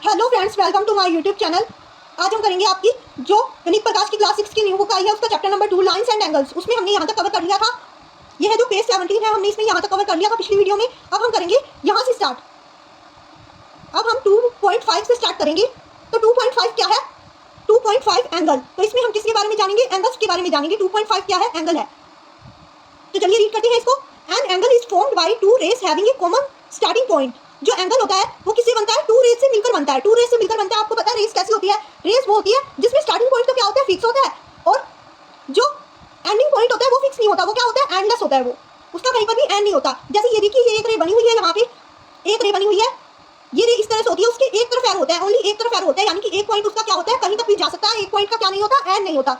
Hello friends, welcome to my YouTube channel. आज हम करेंगे आपकी जो गणित प्रकाश की क्लास 6 की न्यू बुक आई है उसका chapter number 2 lines and angles. उसमें हमने यहाँ तक कवर कर लिया था। यह है जो पेज 17 है, हमने इसमें यहाँ तक कवर कर लिया था पिछली वीडियो में। अब हम करेंगे यहाँ से स्टार्ट। अब हम 2.5 से स्टार्ट करेंगे। तो 2.5 क्या है? 2.5 एंगल। तो इसमें हम किसके बारे में जानेंगे? एंगल्स के बारे में जानेंगे। 2.5 क्या है? एंगल है। तो चलिए रीड करते हैं इसको। An angle is formed by two rays having a common starting point. जो एंगल होता है वो किससे बनता है? टू रेस से मिलकर बनता है। टू रेस से मिलकर बनता है। आपको पता है रेस कैसी होती है? रेस वो होती है जिसमें स्टार्टिंग पॉइंट तो क्या होता है? फिक्स होता है, और जो एंडिंग पॉइंट होता है वो फिक्स नहीं होता। वो क्या होता है? एंडलेस होता है। वो उसका कहीं पर भी एंड नहीं होता। जैसे ये देखिए, ये एक रे बनी हुई है, यहाँ पे एक रे बनी हुई है। ये रे इस तरह से होती है, उसके एक तरफ एरो होता है, ओनली एक तरफ एरो होता है, यानी कि एक पॉइंट उसका क्या होता है? कहीं तक भी जा सकता है। एक पॉइंट का क्या नहीं होता? एंड नहीं होता।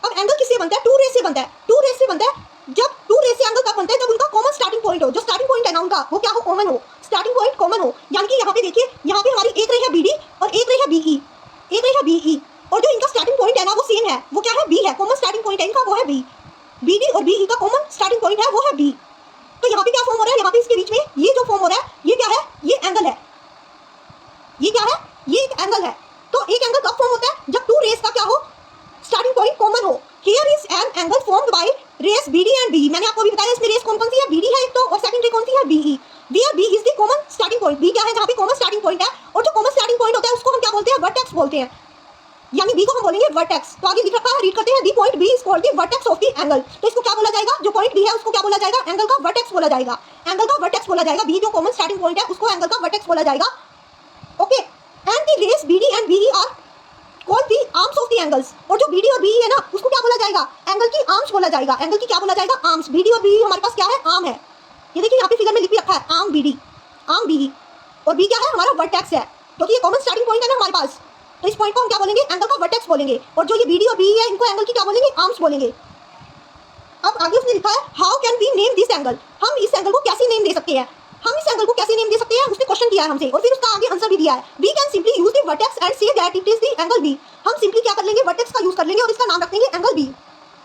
अब एंगल किससे बनता है? टू रेस से बनता है। टू रेस से बनता है। जब टू रेस से एंगल कब बनता है? जब उनका कॉमन स्टार्टिंग पॉइंट हो। जो स्टार्टिंग पॉइंट है ना उनका, वो क्या हो? कॉमन हो। स्टार्टिंग पॉइंट कॉमन हो, यानी कि यहाँ पे देखिए, यहाँ पे हमारी एक रे है BD और एक रे है BE। एक रे है BE और जो इनका स्टार्टिंग पॉइंट है ना वो सेम है। वो क्या है? B है। कॉमन स्टार्टिंग पॉइंट है इनका, वो है B। BD और BE का कॉमन स्टार्टिंग पॉइंट है, वो है B। तो यहाँ पे क्या फॉर्म हो रहा है? यहाँ पे इसके बीच में ये जो फॉर्म हो रहा है, ये क्या है? ये एंगल है। ये क्या है? ये एक एंगल है। तो एक एंगल कब फॉर्म होता है? जब टू रेस का क्या हो? स्टार्टिंग पॉइंट कॉमन हो। Here is an angle formed by rays BD and BE। मैंने आपको अभी बताया इसमें रेस कौन कौन सी है? BD है एक तो, और सेकंड रे कौन सी है? BE। Where B is the common starting point. B क्या है? जहाँ पे कॉमन स्टार्टिंग पॉइंट है, और जो कॉमन स्टार्टिंग पॉइंट होता है उसको हम क्या बोलते हैं? वर्टेक्स बोलते हैं, यानी B को हम बोलेंगे वर्टेक्स। तो आगे लिख रखा है, रीड करते हैं। The point B is called the vertex of the angle. तो इसको क्या बोला जाएगा? जो पॉइंट B है उसको क्या बोला जाएगा? एंगल का वर्टेक्स बोला जाएगा। एंगल का वर्टेक्स बोला जाएगा। B जो कॉमन स्टार्टिंग पॉइंट है उसको एंगल का वर्टेक्स बोला जाएगा। Okay, and the rays BD and BE are called the arms of the angles. और जो BD और BE है ना उसको क्या बोला जाएगा? एंगल की आर्म्स बोला जाएगा। एंगल की क्या बोला जाएगा? आर्म्स। BD और BE हमारे पास क्या है? आर्म है। ये देखिए यहाँ पे फिगर में लिख भी रखा है, आर्म BD, आर्म BE। और B क्या है? हमारा वर्टेक्स है, क्योंकि ये कॉमन स्टार्टिंग पॉइंट है ना हमारे पास। तो इस पॉइंट को हम क्या बोलेंगे? एंगल का वर्टेक्स बोलेंगे। और जो ये BD और BE है इनको एंगल की क्या बोलेंगे? आर्म्स बोलेंगे। अब आगे उसने लिखा है, how can we name this angle. हम इस एंगल को कैसे नेम दे सकते हैं? हम इस एंगल को कैसे नेम दे सकते हैं? उसने क्वेश्चन किया है हमसे, और फिर उसका आगे आंसर भी दिया है। We can simply use the vertex and say that it is the angle B। हम सिंपली क्या कर लेंगे? वर्टेक्स का यूज कर लेंगे और इसका नाम रख देंगे एंगल B।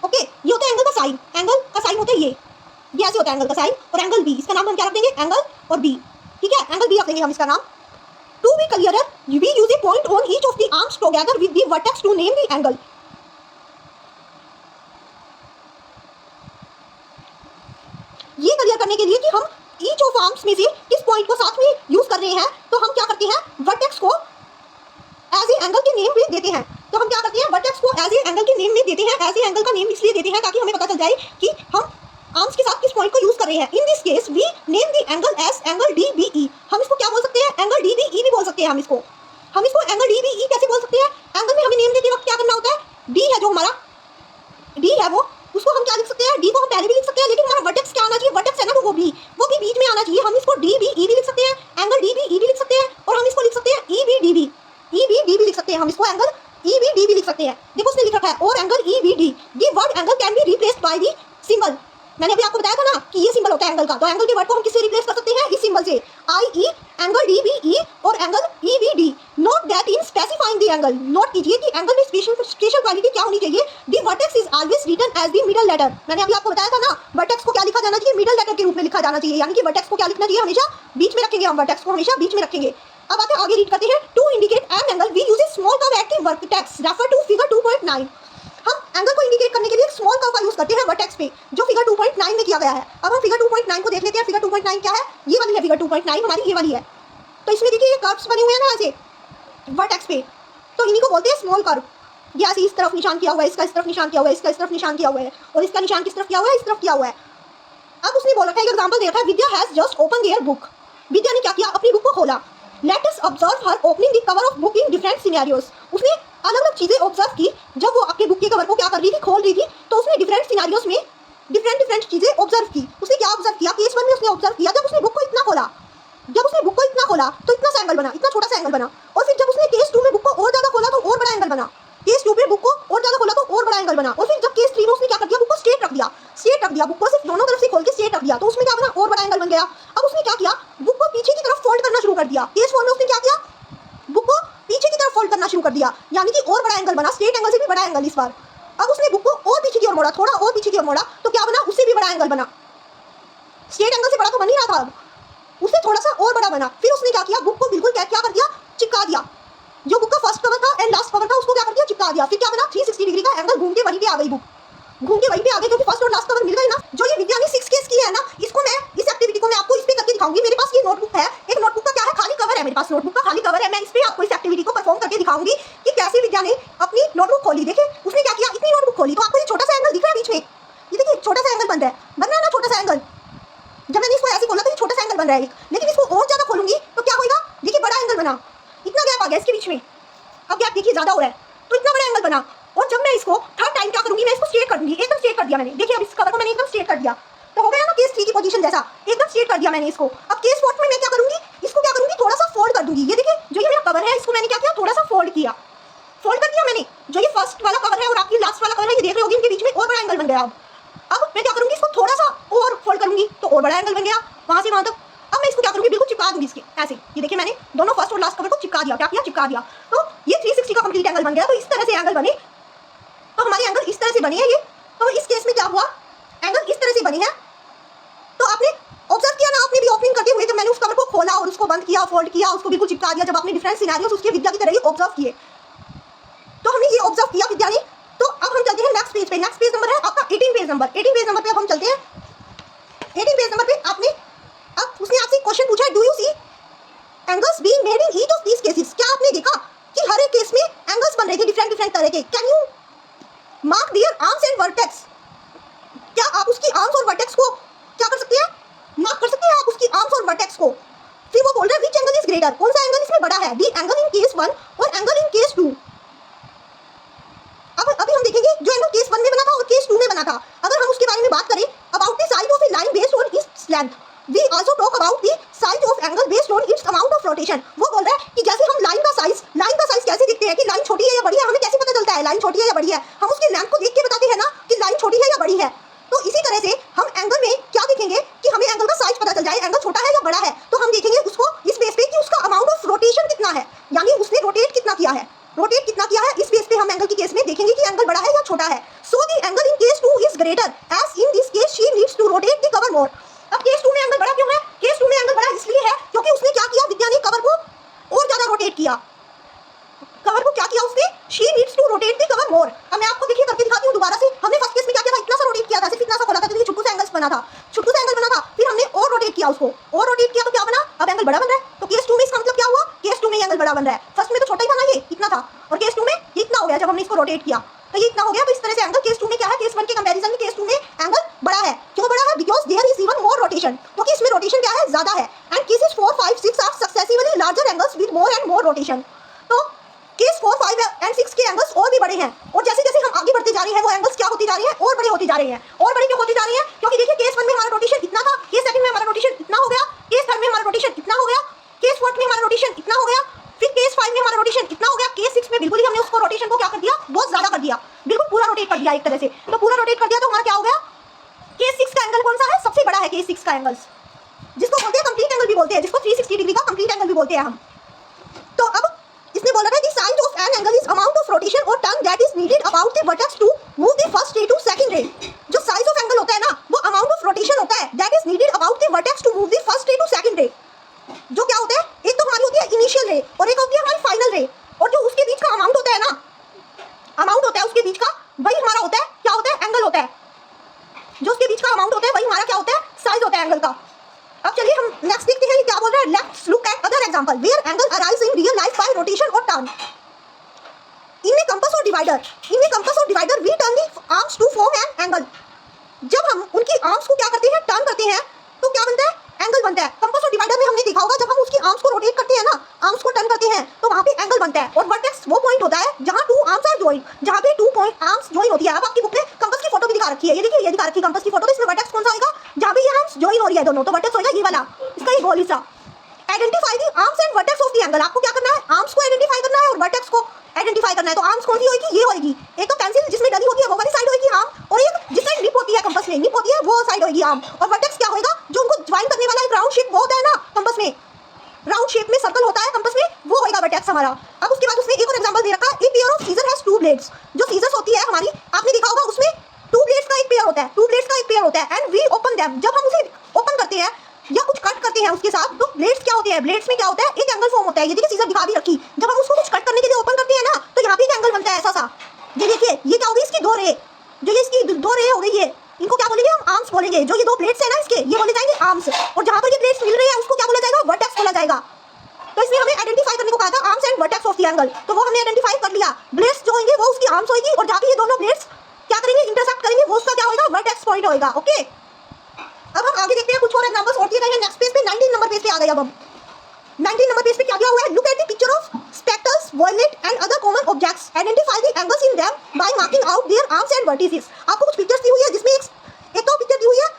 ओके, ये होता है एंगल का साइन। एंगल का साइन होता है ये ऐसे होता है एंगल का साइन। और एंगल B, इसका नाम हम क्या रख देंगे? एंगल और B। ठीक है, एंगल B रख देंगे हम इसका नाम। To be clearer, we use a point on each of the arms together with the vertex to name the angle. ये क्लियर करने के लिए कि हम ईच ऑफ आर्म्स में से किस पॉइंट को साथ में यूज कर रहे हैं, तो हम क्या करते हैं? वर्टेक्स को एज ए एंगल के नेम में देते हैं। तो हम क्या करते हैं? वर्टेक्स को एज ए एंगल के नेम में देते हैं। एज ए एंगल का नेम इसलिए देते हैं ताकि हमें पता चल जाए कि हम आर्म्स के साथ किस पॉइंट को यूज कर रहे हैं। In this case we name the angle as angle DBE। हम इसको क्या बोल सकते हैं? एंगल DBE भी बोल सकते हैं हम इसको। एंगल DBE कैसे बोल सकते हैं? एंगल में हमें नेम देते वक्त क्या करना होता है? D है, जो हमारा D है, वो उसको हम क्या लिख सकते हैं? D को हम पहले भी लिख सकते हैं, लेकिन हमारा वर्टेक्स क्या आना चाहिए? वर्टेक्स है ना, वो भी बीच में आना चाहिए। हम इसको DBE भी लिख सकते हैं, एंगल DBE भी लिख सकते हैं, और हम इसको लिख सकते हैं EBDB। EBD लिख सकते हैं हम इसको, एंगल EBD लिख सकते हैं। देखो उसने लिख रखा है, और angle EBD। The word angle can be replaced by the symbol. मैंने अभी आपको बताया था ना कि ये सिंबल होता है एंगल का। तो एंगल के वर्ड को हम किससे रिप्लेस कर सकते हैं? इस सिंबल से, IE, एंगल DBE और angle EBD। Note that in specifying the angle, note कीजिए कि एंगल में स्पेशल क्वालिटी क्या होनी चाहिए? The vertex is always written as the middle letter. मैंने अभी आपको बताया था ना, वर्टेक्स को क्या लिखा जाना चाहिए? मिडल लेटर के रूप में लिखा जाना चाहिए, यानी कि वर्टेक्स को क्या लिखना चाहिए? हमेशा बीच में रखेंगे हम, वर्टेक्स को हमेशा बीच में रखेंगे। अब आते आगे रीड करते हैं। To indicate an angle we use a small curve at the vertex, refer to figure 2.9। हम एंगल को इंडिकेट करने के लिए स्मॉल कर्व का यूज करते हैं वर्टेक्स पे, जो फिगर 2.9 में किया गया है। अब हम फिगर 2.9 को देख लेते हैं। फिगर 2.9 क्या है? ये वाली है फिगर 2.9, हमारी ये वाली है। तो इसमें देखिए ये कर्व्स बने हुए हैं ना ऐसे वर्टेक्स पे, तो इन्हीं को बोलते हैं स्मॉल कर्व। ये ऐसे इस तरफ निशान किया हुआ है, इसका इस तरफ निशान किया हुआ है, इसका इस तरफ निशान किया हुआ है, और इसका निशान किस तरफ किया हुआ है? इस तरफ किया हुआ है। अब उसने बोला था, एक एग्जांपल दे रखा है, Vidya has just open their book. Vidya ने क्या किया? अपनी बुक को खोला। Let us observe her opening the cover of book in different scenarios. उसने अलग अलग चीजें ऑब्जर्व की जब वो अपने बुक के कवर को क्या कर रही थी? खोल रही थी। तो उसने डिफरेंट सिनेरियोस में डिफरेंट चीजें ऑब्जर्व की। उसने क्या ऑब्जर्व किया? केस 1 में उसने ऑब्जर्व किया, जब उसने बुक को इतना खोला, तो इतना सा एंगल बना, इतना छोटा सा एंगल बना। और फिर जब उसने केस 2 में बुक को और ज्यादा खोला तो और बड़ा एंगल बना। केस 2 में बुक को और ज्यादा खोला तो और बड़ा एंगल बना। और फिर जब केस 3 में उसने क्या कर दिया? बुक को स्ट्रेट रख दिया, बुक को सिर्फ दोनों तरफ से खोल के स्ट्रेट रख दिया, तो उसमें क्या बना? और बड़ा एंगल बन गया। अब उसने क्या किया? बुक को पीछे की तरफ फोल्ड करना शुरू कर दिया। केस 4 में उसने क्या किया? बुक को पीछे की तरफ फोल्ड करना शुरू कर दिया, यानी कि और बड़ा एंगल बना, स्ट्रेट एंगल से भी बड़ा एंगल इस बार। अब उसने बुक को और पीछे की ओर मोड़ा, थोड़ा और पीछे की ओर मोड़ा, तो क्या बना? उससे भी बड़ा एंगल बना। स्ट्रेट एंगल से बड़ा तो बन ही रहा था, अब उससे थोड़ा सा और बड़ा बना। फिर उसने क्या किया? बुक को बिल्कुल क्या कर दिया? आ गई बुक, घूम के वहीं पे आ गई, क्योंकि फर्स्ट और लास्ट कवर मिल गई ना। जो ये विद्या ने 6 केस की है ना, इसको मैं इस एक्टिविटी को मैं आपको इस पे करके दिखाऊंगी। मेरे पास ये नोटबुक है, एक नोटबुक का क्या है, खाली कवर है, मेरे पास नोटबुक का खाली कवर है। मैं इस पे आपको इस एक्टिविटी को परफॉर्म करके दिखाऊंगी कि कैसे विद्या ने अपनी नोटबुक खोली। देखिए उसने क्या किया, इतनी नोटबुक खोली तो आपको ये छोटा सा एंगल दिख रहा है बीच में, ये देखिए छोटा सा एंगल बन रहा है ना, छोटा सा एंगल। जब मैंने इसको ऐसे खोला तो ये छोटा सा एंगल बन रहा है, लेकिन इसको और ज्यादा खोलूंगी तो क्या होगा, देखिए बड़ा एंगल बना, इतना गैप आ गया इसके बीच में। अब गैप देखिए ज्यादा हो रहा है, तो इतना बड़ा एंगल बना। और जब मैं इसको थर्ड टाइम क्या करूंगी, मैं इसको स्ट्रेट कर दूंगी, एकदम स्ट्रेट कर दिया मैंने। देखिए अब इस कवर को मैंने एकदम स्ट्रेट कर दिया, तो हो गया ना केस 3 की पोजीशन जैसा, एकदम स्ट्रेट कर दिया मैंने इसको। अब केस 4 में मैं क्या करूंगी, इसको क्या करूंगी, थोड़ा सा फोल्ड कर दूंगी। ये देखिए जो ये मेरा कवर है, इसको मैंने क्या किया, थोड़ा सा फोल्ड किया, फोल्ड कर दिया मैंने। जो ये फर्स्ट वाला कवर है और आपकी लास्ट वाला कवर है, ये देख रहे होगी, इनके बीच में और बड़ा एंगल बन गया। अब मैं क्या करूंगी, इसको थोड़ा सा और फोल्ड करूंगी तो और बड़ा एंगल बन गया, वहां से वहां तक। अब मैं इसको क्या करूंगी, बिल्कुल चिपका दूंगी इसके ऐसे। ये देखिए मैंने दोनों फर्स्ट और लास्ट कवर को चिपका दिया, क्या किया, चिपका दिया। तो ये 360 का कंप्लीट एंगल बन गया। तो इस तरह से एंगल बने, तो हमारी एंगल इस तरह से बनी है ये। तो इस केस में क्या हुआ, एंगल इस तरह से बनी है। तो आपने ऑब्जर्व किया ना, आपने भी ओपनिंग करते हुए जब मैंने उस कवर को खोला और उसको बंद किया, फोल्ड किया, उसको बिल्कुल चिपका दिया, जब आपने डिफरेंट सिनेरियोस उसके विद्या की तरह ही ऑब्जर्व किए, तो हमने ये ऑब्जर्व किया विद्या ने। तो अब हम चलते हैं नेक्स्ट पेज पे। नेक्स्ट पेज नंबर है आपका 18 पेज नंबर। 18 पेज नंबर पे अब हम चलते हैं। 18 पेज नंबर पे आपने अब उसने आपसे क्वेश्चन पूछा है, do you see angles being made in each of these cases. क्या आपने देखा कि हर एक केस में एंगल्स बन रहे थे डिफरेंट डिफरेंट तरह के। Can you mark there arms and vertex. क्या आप उसकी आर्म्स और वर्टेक्स को क्या कर सकते हैं, मार्क कर सकते हैं आप उसकी आर्म्स और वर्टेक्स को। फिर वो बोल रहा है व्हिच एंगल इज ग्रेटर, कौन सा एंगल इसमें बड़ा है, दी एंगल इन केस 1 और एंगल इन केस 2। अब अभी हम देखेंगे जो एंगल केस 1 में बना था और केस 2 में बना था। अगर हम उसके बारे में बात करें, about the side of a line based on its length, we also talk about the size of angle based on its amount of rotation. वो बोल रहा है कि जैसे हम लाइन का साइज कैसे देखते हैं कि लाइन छोटी है या बड़ी है, हमें कैसे पता चलता है लाइन छोटी है या बड़ी है, हम उसकी लेंथ को देख के बताते हैं ना कि लाइन छोटी है या बड़ी है। तो इसी तरह से हम एंगल में क्या देखेंगे कि हमें एंगल का साइज पता चल जाए, एंगल छोटा है या बड़ा है, तो हम देखेंगे उसको इस बेस पे कि उसका अमाउंट ऑफ रोटेशन कितना है, यानी उसने रोटेट कितना किया है, रोटेट कितना किया है। इस बेस पे हम एंगल की केस में देखेंगे कि एंगल बड़ा है या छोटा है। So the angle in case 2 is greater as in this case she needs to rotate the cover more. अब केस 2 में एंगल बड़ा क्यों है, केस 2 में एंगल बड़ा इसलिए है क्योंकि उसने क्या किया, विद्या ने कवर को और ज्यादा रोटेट किया। कवर को क्या किया उसने, she needs to rotate the cover more. अब मैं आपको देखिए करके दिखाती हूं दोबारा से। हमने फर्स्ट केस में क्या किया था, इतना सा रोटेट किया था, सिर्फ इतना सा खोला था, क्योंकि छुटकू सा एंगल बना था, छुटकू सा एंगल बना था। फिर हमने और रोटेट किया उसको, और रोटेट किया तो क्या बना, अब एंगल बड़ा बन रहा है। तो केस 2 में इसका मतलब क्या हुआ, केस 2 में एंगल बड़ा बन रहा है। फर्स्ट में तो छोटा ही था ना, ये इतना था, और केस 2 में ये इतना हो गया जब हमने इसको रोटेट किया, तो ये इतना हो गया। तो इस तरह से एंगल केस 2 में क्या है, केस 1 के कंपैरिजन में केस 2 में एंगल बड़ा है। क्यों बड़ा है, because there is even more rotation, क्योंकि इसमें रोटेशन क्या है, ज्यादा है। And cases 4, 5, 6 are successively larger angles with more and more rotation. तो केस 4, 5 एंड 6 के एंगल्स और भी बड़े हैं, और जैसे जैसे हम आगे बढ़ते जा रहे हैं वो एंगल्स क्या होती जा रही है, और बड़े होती जा रहे हैं। और बड़े क्यों होती जा रही है, क्योंकि देखिए केस 1 में हमारा रोटेशन इतना था, केस 2 में हमारा रोटेशन इतना हो गया, केस 3 में हमारा रोटेशन इतना हो गया, केस 4 में हमारा रोटेशन इतना हो गया, फिर केस 5 में हमारा रोटेशन इतना हो गया, केस 6 में बिल्कुल ही हमने उसको रोटेशन को क्या कर दिया, बहुत ज्यादा कर दिया, बिल्कुल पूरा रोटेट कर दिया एक तरह से। तो पूरा रोटेट कर दिया तो हमारा क्या हो गया, केस 6 का एंगल कौन सा है, सबसे बड़ा है केस 6 का एंगल, जिसको बोलते हैं कंप्लीट एंगल भी बोलते हैं, जिसको 360 डिग्री का कंप्लीट एंगल भी बोलते हैं हम। तो अब इसने बोला था कि size of an angle is amount of rotation और turn that is needed about the vertex to move the first ray to second ray. जो साइज ऑफ एंगल होता है ना, वो अमाउंट ऑफ रोटेशन होता है that is needed about the vertex to move the first ray to second ray. जो क्या होता है, एक तो हमारी होती है इनिशियल रे और एक होती है हमारी फाइनल रे, और जो उसके बीच का अमाउंट होता है ना, अमाउंट होता है उसके बीच का, वही हमारा होता है, क्या होता है, एंगल होता है। जो उसके बीच का अमाउंट होता है वही हमारा क्या होता है, साइज होता है एंगल का। अब चलिए हम नेक्स्ट देखते हैं क्या बोल रहा है। Let's look at other example where angle arise in real life by rotation और turn. In a compass or divider, we turn the arms to form an angle. जब हम उनकी आर्म्स को क्या करते हैं, टर्न करते हैं, तो क्या बनता है, एंगल बनता है। कंपास और डिवाइडर में हमने देखा होगा, जब हम उसकी आर्म्स को रोटेट करते हैं ना, आर्म्स को टर्न करते हैं, तो वहाँ पे एंगल बनता है। और वर्टेक्स वो पॉइंट होता है जहाँ 2 आर्म्स आर जॉइंट, जहाँ पे 2 पॉइंट आर्म्स जॉइन होती है। अब आपकी बुक में कंपास की फोटो भी दिखा रखी है, ये देखिए, ये दिखा रखी है कंपास की फोटो। तो इसमें वर्टेक्स कौन सा होगा, जहाँ पे ये आर्म्स जॉइन हो रही है दोनों, तो वर्टेक्स होगा ये वाला, इसका ये गोल हिस्सा। Identify the arms and vertex of the angle. आपको क्या करना है, आर्म्स को आइडेंटिफाई करना है और वर्टेक्स को आइडेंटिफाई करना है। तो आर्म्स कौन सी होगी, ये होगी। एक तो पेंसिल जिसमें डली होती है वो वाली साइड होगी आर्म, और एक जिस साइड निप होती है, कंपास में निप होती है, वो साइड होगी आर्म। और वर्टेक्स क्या होगा, जो उनको ज्वाइन करने वाला एक राउंड शेप वो होता है ना कंपास में, राउंड शेप में सर्कल होता है कंपास में, वो होगा वर्टेक्स हमारा। अब उसके बाद उसने एक और एग्जांपल दे रखा है, a pair of scissor has 2 blades. जो सीजर्स होती है हमारी, आपने देखा होगा उसमें 2 ब्लेड्स का एक पेयर होता है, 2 ब्लेड्स का एक पेयर होता है। एंड वी ओपन देम, जब हम उसे ओपन करते हैं या कुछ कट करते हैं उसके साथ, तो ब्लेड्स क्या होते हैं, ब्लेड्स में क्या होता है, एक एंगल फॉर्म होता है। ये देखिए सीजर दिखा भी रखी, जब हम उसको कुछ कट करने के लिए ओपन करते हैं ना, तो यहाँ पे एक एंगल बनता है ऐसा सा। ये देखिए, ये क्या होगी, इसकी 2 रे, जाएंगे, जो ये दो प्लेट्स है ना इसके, ये बोले जाएंगे आर्म्स, और जहां पर ये प्लेट्स मिल रही है उसको क्या बोला जाएगा, वर्टेक्स बोला जाएगा। तो इसमें हमें आइडेंटिफाई करने को कहा था arms and vertex of the angle, तो वो हमने आइडेंटिफाई कर लिया। ब्लेड्स जो होंगे वो उसकी आर्म्स होगी, और जहां पे ये दोनों ब्लेड्स क्या करेंगे, इंटरसेक्ट करेंगे, वो उसका क्या होगा, वर्टेक्स पॉइंट होगा। ओके, अब हम आगे देखते हैं कुछ और एग्जांपल्स और दिए गए हैं। नेक्स्ट पेज पे 19 नंबर पेज पे आ गए। अब हम 19 नंबर पेज पे क्या दिया हुआ है, look at the picture of spectacles, wallet and other common objects, identify the angles in them by marking out their arms and vertices. आपको कुछ पिक्चर्स दी हुई है, जिसमें एक तो पिक्चर दी हुई है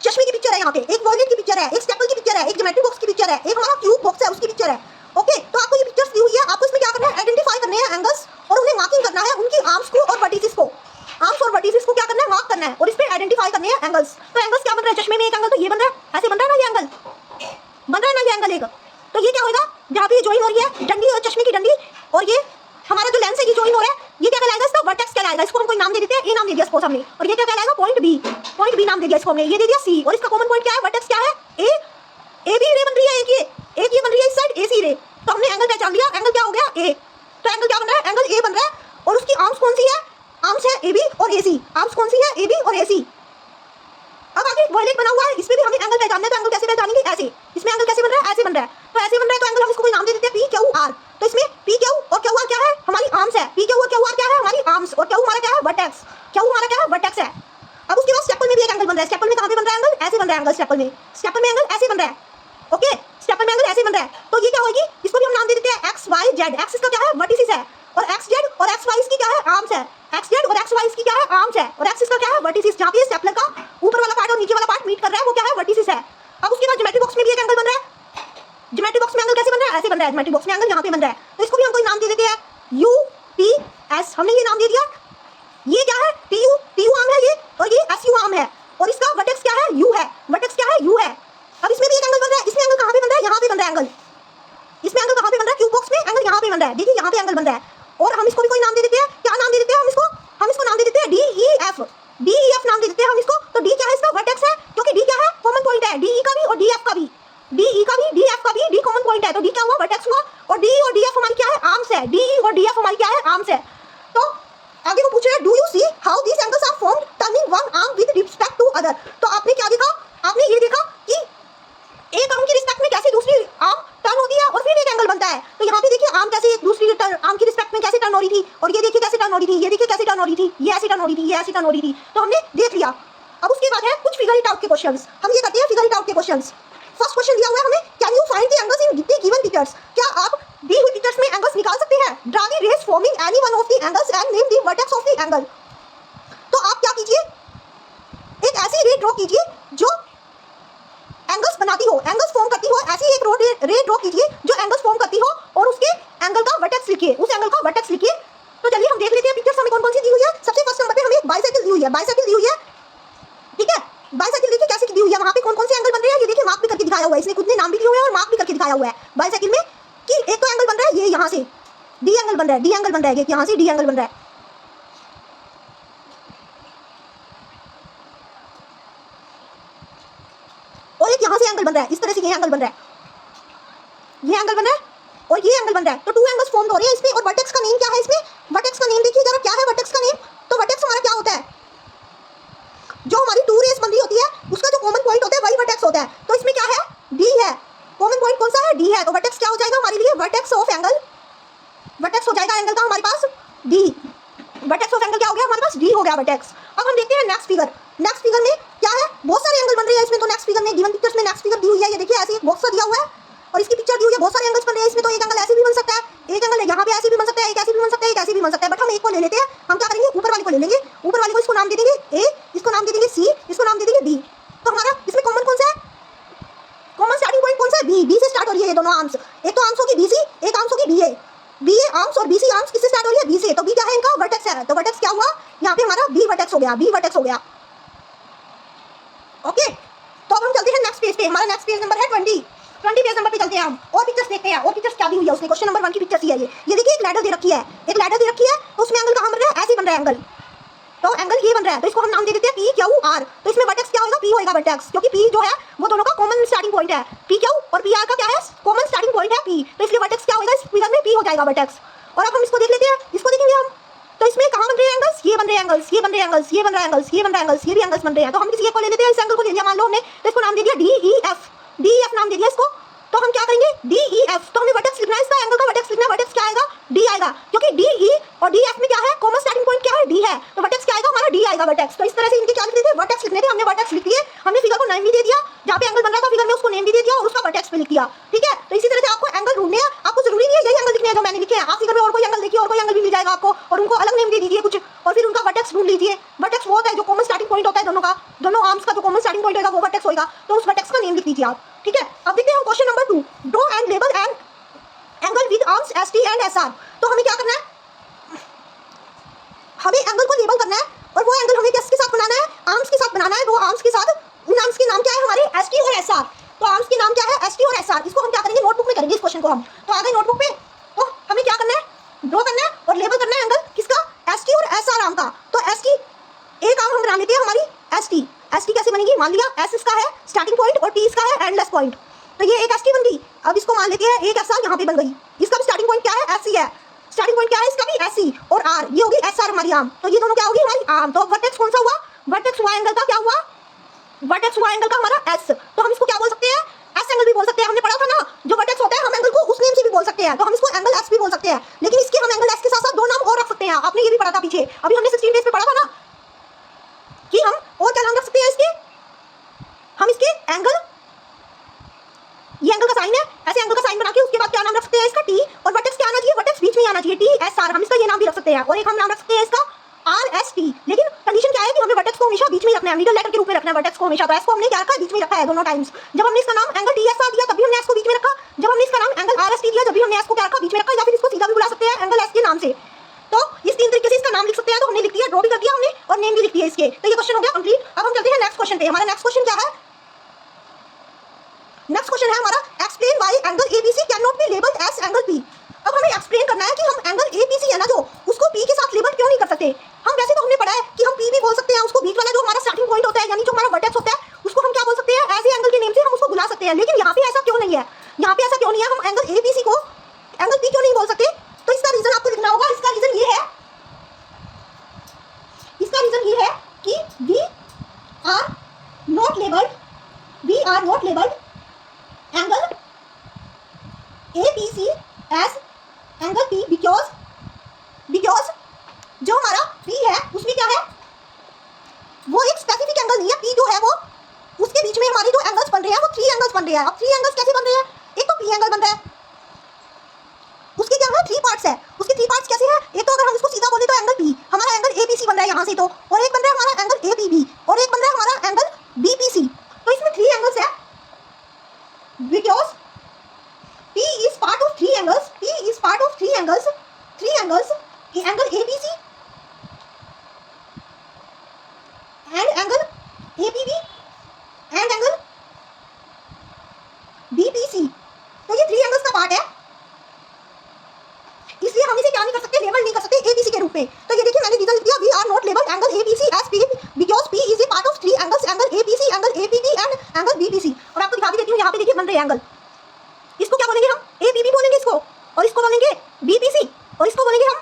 चश्मे की पिक्चर है, यहाँ पे एक वॉयलेट की पिक्चर है, एक स्टेपल की पिक्चर है, एक ज्योमेट्री बॉक्स की पिक्चर है, एक हमारा क्यूब बॉक्स है उसकी पिक्चर है। ओके, तो आपको ये पिक्चर्स दी हुई है, आपको इसमें क्या करना है, आइडेंटिफाई करने हैं एंगल्स, और उन्हें मार्किंग करना है उनकी आर्म्स को और वर्टिसेस को। आर्म्स और वर्टिसेस को क्या करना है, मार्क करना है, और इस पे आइडेंटिफाई करने हैं एंगल्स। तो एंगल्स क्या बन रहा है, चश्मे में एक एंगल तो ये बन रहा है, ऐसे बन रहा है ना, ये एंगल बन रहा है ना, ये एंगल एक, तो ये क्या होगा, जहाँ पे ये ज्वाइन हो रही है डंडी और चश्मे की डंडी, और ये हमारा जो लेंस है ये ज्वाइन हो रहा है, ये क्या कहलाएगा, इसका वर्टेक्स कहलाएगा। इसको हम कोई नाम दे देते हैं, ए नाम दे दिया सपोज हमने, और ये क्या कहलाएगा, पॉइंट बी नाम दे दिया इसको हमने, ये दे दिया सी, और इसका कॉमन पॉइंट क्या है, वर्टेक्स क्या है, ए बी रे बन रही है, एक ये बन रही है इस साइड ए सी रे, तो हमने एंगल पहचान लिया, एंगल क्या हो गया, ए। तो एंगल क्या बन रहा है, एंगल ए बन रहा है, और उसकी आर्म्स कौन सी है, आर्म्स है ए बी और ए सी, आर्म्स कौन सी है, ए बी और ए सी। अब आगे वॉयलेट बना हुआ है, इसमें भी हमें एंगल पहचानना है, तो एंगल कैसे पहचानेंगे, ऐसे, इसमें एंगल कैसे बन रहा है, ऐसे बन रहा है, तो ऐसे बन रहा है, तो एंगल हम इसको कोई नाम दे देते हैं पी क्यू आर। तो इसमें पी क्यू और क्यू आर क्या है, हमारी आर्म्स है, पी क्यू और क्यू आर क्या है, हमारी आर्म्स, और क्यू हमारा क्या है, वर्टेक्स, क्यू हमारा क्या है, वर्टेक्स है। अब उसके बाद स्टेपल में भी एक एंगल बन रहा है, स्टेपल में कहां पे बन रहा है एंगल, ऐसे बन रहा है एंगल, स्टेपल में एंगल ऐसे बन रहा है। ओके, स्टेपल में एंगल ऐसे बन रहा है, तो ये क्या होगी, इसको भी हम नाम दे देते हैं एक्स वाई जेड। एक्स इसका क्या है, वर्टिसेस है, और एक्स जेड और एक्स वाई इसकी क्या है, आर्म्स है, एक्स जेड और एक्स वाई इसकी क्या है, आर्म्स है, और एक्स इसका क्या है, वर्टिसेस, जहां पे स्टेपलर का ऊपर वाला पार्ट और नीचे वाला पार्ट मीट कर रहा है वो क्या है, वर्टिसेस है। अब उसके बाद ज्योमेट्री बॉक्स में भी एक एंगल बन रहा है, ज्योमेट्री बॉक्स में एंगल कैसे बन रहा है, ऐसे बन रहा है, ज्योमेट्री बॉक्स में एंगल यहाँ पे बन रहा है, तो इसको भी हम कोई नाम दे देते हैं यू पी एस, हमने ये नाम दे दिया। ये क्या है, टी यू आर्म है ये, और ये एस यू आर्म है, और इसका वर्टेक्स क्या है, यू है, वर्टेक्स क्या है, यू है। अब इसमें भी एक एंगल बन रहा है, इसमें एंगल कहाँ पे बन रहा है, यहाँ पे बन रहा है एंगल, इसमें एंगल कहाँ पे बन रहा है, क्यूब बॉक्स में एंगल यहाँ पे बन रहा है, देखिए यहाँ पे एंगल बन रहा है, और हम इसको भी कोई नाम दे देते हैं, क्या नाम दे देते हैं हम इसको नाम दे देते हैं डी ई एफ नाम दे देते हैं हम इसको। तो डी क्या है, इसका वर्टेक्स है, क्योंकि डी क्या है, कॉमन पॉइंट है, डी ई का भी और डी एफ का भी, डी ई का भी डी एफ का भी, डी कॉमन पॉइंट है, तो डी क्या हुआ, वर्टेक्स हुआ, और डी और डी एफ हमारी क्या है, आर्म्स है, डी और डी एफ हमारी क्या है, आर्म्स है। तो आगे वो पूछ रहा है, do you see how these angles are formed turning one arm with respect to other. तो आपने क्या देखा, आपने ये देखा कि एक आर्म की रिस्पेक्ट में कैसे दूसरी आर्म टर्न होती है और फिर एक एंगल बनता है। तो यहाँ पे देखिए आर्म कैसे एक दूसरी आर्म की रिस्पेक्ट में कैसे टर्न हो रही थी, और ये देखिए कैसे टर्न हो रही थी, ये देखिए कैसे टर्न हो रही थी, ये ऐसे टर्न हो रही थी, ये ऐसे टर्न हो रही थी, तो हमने देख लिया। अब उसके बाद है कुछ फिगर इट आउट के क्वेश्चंस, हम ये करते हैं फिगर इट आउट के क्वेश्चंस। फर्स्ट क्वेश्चन दिया हुआ है हमें, can you find the angles in the given pictures. क्या आप दी हुई पिक्चर्स में एंगल्स निकाल सकते हैं, draw the rays forming any one of the angles and name the vertex of the angle. तो आप क्या कीजिए, एक ऐसी रे ड्रॉ कीजिए जो एंगल्स बनाती हो, एंगल्स फॉर्म करती हो, ऐसी एक रे ड्रॉ कीजिए जो एंगल्स फॉर्म करती हो, और उसके एंगल का वर्टेक्स लिखिए, उस एंगल का वर्टेक्स लिखिए। तो चलिए हम देख लेते हैं पिक्चर्स हमें कौन कौन सी दी हुई है। सबसे फर्स्ट नंबर पे हमें एक बाइसाइकिल दी हुई है, बाइसाइकिल दी हुई है, ठीक है, बाइसाइकिल देखिए कैसे दी हुई है, वहां पे कौन कौन से एंगल बन रहे हैं, ये देखिए मार्क भी करके दिखाया हुआ है, इसने खुद ने नाम भी दिए हुए हैं और मार्क भी करके दिखाया हुआ है बाइसाइकिल में, कि एक तो एंगल बन रहा है ये यहाँ से डी एंगल बन रहा है, डी एंगल बन रहा है, यहाँ से डी एंगल बन रहा है, और एक यहाँ से एंगल बन रहा है, इस तरह से ये एंगल बन रहा है, ये एंगल बन रहा है, और ये एंगल बन रहा है। तो टू एंगल्स फॉर्म हो रहे हैं इसमें, और वर्टेक्स का नेम क्या है इसमें, वर्टेक्स का नेम देखिए जरा क्या है वर्टेक्स का नेम। तो वर्टेक्स हमारा क्या होता है, जो हमारी टू रेस बन रही होती है उसका जो कॉमन पॉइंट होता है वही वर्टेक्स होता है। तो इसमें क्या है, डी है, कॉमन पॉइंट कौन सा है, डी है, तो वर्टेक्स क्या हो जाएगा हमारे लिए, वर्टेक्स ऑफ एंगल, वर्टेक्स हो जाएगा एंगल का हमारे पास डी, वर्टेक्स ऑफ एंगल क्या हो गया हमारे पास, डी हो गया वर्टेक्स। अब हम देखते हैं नेक्स्ट फिगर, नेक्स्ट फिगर में क्या है, बहुत सारे एंगल बन रहे हैं इसमें। तो नेक्स्ट फिगर में गिवन पिक्चर्स में नेक्स्ट फिगर दी हुई है, ये देखिए ऐसे एक बॉक्स दिया हुआ है और इसकी पिक्चर दी हुई है, बहुत सारे एंगल्स बन रहे हैं इसमें। तो एक एंगल ऐसे भी बन सकता है, एक एंगल यहाँ पे ऐसे भी बन सकता है, एक ऐसे भी बन सकता है, एक ऐसे भी बन सकता है, बट हम एक को ले लेते हैं। हम क्या करेंगे, ऊपर वाले को ले लेंगे, ऊपर वाले को इसको नाम दे देंगे ए, इसको नाम दे देंगे सी, इसको नाम दे देंगे बी। तो हमारा इसमें कॉमन कौन सा है, कॉमन स्टार्टिंग पॉइंट कौन सा है, बी, बी से स्टार्ट हो रही है ये दोनों आर्म्स, एक तो आर्म्स होगी बी सी, एक आर्म्स होगी B A, B A arms और बी सी आर्म्स किससे स्टार्ट हो रही है, बी से। तो बी क्या है इनका, वर्टेक्स है, तो वर्टेक्स क्या हुआ यहाँ पे हमारा बी वर्टेक्स हो गया, बी वर्टेक्स हो गया। ओके, तो अब हम चलते हैं नेक्स्ट पेज पे, हमारा नेक्स्ट पेज नंबर है 20 पेज नंबर पे चलते हैं हम, और पिक्चर्स देखते हैं, और पिक्चर्स क्या दी हुई है उसमें। क्वेश्चन नंबर 1 की पिक्चर है ये देखिए एक लैडर दे रखी है, एक लैडर दे रखी है, तो उसमें एंगल कहाँ बन रहा है, ऐसे बन रहा है एंगल, तो एंगल ये बन रहा है, तो इसको हम नाम दे देते हैं पी क्यू आर। तो इसमें वर्टेक्स क्या होगा, पी होगा वर्टेक्स, क्योंकि पी जो है वो दोनों का कॉमन स्टार्टिंग पॉइंट है, पी क्यू और पी आर का क्या है, कॉमन स्टार्टिंग पॉइंट है पी, तो इसलिए वर्टेक्स क्या होगा, इस फिगर में पी हो जाएगा वर्टेक्स। और अब हम इसको देख लेते हैं, इसको देखेंगे हम, तो इसमें कहाँ बन रहे हैं एंगल्स, ये बन रहे हैं एंगल्स, ये बन रहे हैं एंगल्स, ये बन रहा है एंगल्स, ये बन रहा है एंगल्स, ये भी एंगल्स बन रहे हैं। तो हम किसी एक को ले लेते हैं, इस एंगल को ले लिया मान लो हमने, तो इसको नाम दे दिया डी ई एफ नाम दे दिया इसको। तो हम क्या करेंगे डी ई एफ, तो हमें वर्टेक्स लिखना है इसका, एंगल का वर्टेक्स लिखना है। वर्टेक्स क्या आएगा, डी आएगा, क्योंकि डी ई और डी एफ में क्या है, कॉमन स्टार्टिंग पॉइंट क्या है, डी है, तो वर्टेक्स क्या आएगा हमारा, डी आएगा वर्टेक्स। तो इस तरह से इनके क्या लिखते थे, वर्टेक्स लिखने थे, हमने वर्टेक्स लिख दिए, हमने फिगर को नाम भी दे दिया, जहाँ पे एंगल बन रहा था फिगर में उसको नेम भी दे दिया और उसका वर्टेक्स पे लिख दिया, ठीक है। तो इसी तरह से आपको एंगल ढूंढने हैं, आपको जरूरी नहीं है यही एंगल लिखने हैं जो मैंने लिखे हैं, आप फिगर में और कोई एंगल देखिए, और कोई एंगल भी मिल जाएगा आपको, और उनको अलग नेम दे दीजिए कुछ, और फिर उनका वर्टेक्स ढूंढ लीजिए। वर्टेक्स वो होता है जो कॉमन स्टार्टिंग पॉइंट होता है दोनों का, दोनों आर्म्स का जो कॉमन स्टार्टिंग पॉइंट होगा वो वर्टेक्स होगा, तो उस वर्टेक्स का नेम लिख दीजिए आप, ठीक है। अब देखते हैं हम question number 2, draw and label and angle with arms S T and S R. तो हमें क्या करना है, हमें एंगल को लेबल करना है, और वो एंगल हमें किसके साथ बनाना है, आर्म्स के साथ बनाना है। वो आर्म्स के साथ, उन आर्म्स के नाम क्या है हमारे, एस टी और एस आर। तो आर्म्स के नाम क्या है, एस टी और एस आर। इसको हम क्या करेंगे, नोटबुक में करेंगे इस क्वेश्चन को हम। तो आ गए नोटबुक पे, तो हमें क्या करना है, ड्रॉ करना है और लेबल करना है एंगल किसका, एस टी और एस आर आर्म का। तो एस टी एक आर्म हम बना लेते हैं हमारी एस टी। एस टी कैसे बनेगी, मान लिया एस इसका है स्टार्टिंग पॉइंट और टी इसका है एंडलेस पॉइंट, तो ये एक एस टी बन गई। अब इसको मान लेते हैं एक एस आर यहाँ पे बन गई, इसका भी स्टार्टिंग पॉइंट क्या है, एस सी है, स्टार्टिंग पॉइंट क्या है इसका भी एस सी, और आर ये होगी एस आर हमारी आर्म। तो ये दोनों क्या होगी हमारी आर्म। तो वर्टेक्स कौन सा हुआ, वर्टेक्स हुआ एंगल का, क्या हुआ, वर्टेक्स हुआ एंगल का हमारा एस। तो हम इसको क्या बोल सकते हैं, एस एंगल भी बोल सकते हैं, हमने पढ़ा था ना जो वर्टेक्स होता है हम एंगल को उस नेम से भी बोल सकते हैं, तो हम इसको एंगल एस भी बोल सकते हैं। लेकिन इसके हम एंगल एस के साथ साथ दो नाम और रख सकते हैं, आपने ये भी पढ़ा था पीछे, अभी हमने 16 पेज पे पढ़ा था ना कि हम और क्या नाम रख सकते हैं इसके, हम इसके एंगल, ये एंगल का साइन है, ऐसे एंगल का साइन बना के उसके बाद क्या नाम रख सकते हैं इसका टी, और वर्टेक्स क्या आना चाहिए, वर्टेक्स बीच में आना चाहिए, टी एस आर, हम इसका ये नाम भी रख सकते हैं। और एक हम नाम रख सकते हैं इसका आर एस टी। लेकिन कंडीशन क्या है कि हमें वर्टेक्स को हमेशा बीच में रखना है, मिडिल लेटर के रूप में रखना है वर्टेक्स को हमेशा। तो एस को हमने क्या रखा है, बीच में रखा है दोनों टाइम्स। जब हमने इसका नाम एंगल टी एस आर दिया तब भी हमने एस को बीच में रखा, जब हमने इसका नाम एंगल आर एस टी दिया जब भी हमने एस को क्या रखा, बीच में रखा, या फिर इसको सीधा भी बुला सकते हैं एंगल एस के नाम से। तो इस तीन तरीके से इसका नाम लिख सकते हैं। तो हमने लिख दिया, ड्रॉ भी कर दिया हमने और नेम भी लिख दिया इसके। तो ये क्वेश्चन हो गया कंप्लीट। अब हम चलते हैं नेक्स्ट क्वेश्चन पे। हमारा नेक्स्ट क्वेश्चन क्या है, नेक्स्ट क्वेश्चन है हमारा explain why angle ABC can not be labelled as angle P. अब हमें एक्सप्लेन करना है कि हम एंगल एबीसी है ना जो, उसको पी के साथ लेबल क्यों नहीं कर सकते। हम वैसे तो हमने पढ़ा है कि हम पी भी बोल सकते हैं, उसको बीच वाला जो हमारा स्टार्टिंग पॉइंट होता है यानी जो हमारा वर्टेक्स होता है उसको हम क्या बोल सकते हैं, ऐसे एंगल के नेम से हम उसको बुला सकते हैं। लेकिन यहाँ पे ऐसा क्यों नहीं है, यहाँ पे ऐसा क्यों नहीं है, हम एंगल एबीसी को एंगल पी क्यों नहीं बोल सकते। तो इसका रीजन आपको लिखना होगा। इसका रीजन ये है, इसका रीजन ये है कि we are not labelled angle ABC as angle P because जो हमारा P है उसमें क्या है, वो एक स्पेसिफिक एंगल नहीं है। P जो है वो उसके बीच में हमारे जो एंगल्स बन रहे हैं वो 3 एंगल्स बन रहे हैं। अब 3 एंगल्स कैसे बन रहे हैं, एक तो P एंगल बन रहा है, उसके क्या है 3 पार्ट्स है, उसके 3 पार्ट्स कैसे हैं, एक तो अगर हम इसको सीधा बोले तो एंगल P हमारा एंगल ABC बन रहा है यहाँ से, तो और एक बन रहा है हमारा एंगल ABB और एक बन रहा है हमारा एंगल BPC। तो इसमें 3 एंगल्स है because P is part of 3 angles. P is part of 3 angles. 3 angles. Angle ABC and angle ABB and angle BPC. तो ये 3 angles का पार्ट है, इसलिए हम इसे क्या नहीं कर सकते, लेबल नहीं कर सकते ABC के रूप में। तो ये देखिए मैंने रीजन लिख दिया, we are not label angle ABC as P because P is a part of 3 angles, angle ABC, angle ABB and angle BPC। और आपको दिखा भी देती हूँ, यहाँ पे देखिए बन रहे एंगल, इसको क्या बोलेंगे हम ABB बोलेंगे इसको, और इसको बोलेंगे BPC और इसको बोलेंगे हम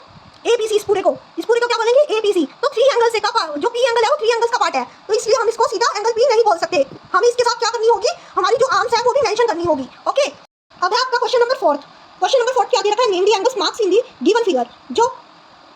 ABC। इस पूरे को क्या बोलेंगे ABC। तो 3 एंगल से का जो P एंगल है वो 3 एंगल्स का पार्ट है, तो इसलिए हम इसको सीधा एंगल P नहीं बोल सकते। हमें इसके साथ क्या करनी होगी, हमारी जो आर्म्स है वो भी मेंशन करनी होगी। ओके, अब है आपका क्वेश्चन नंबर 4। क्वेश्चन नंबर 4 क्या दे रखा है, name the angles marks in the given figure. जो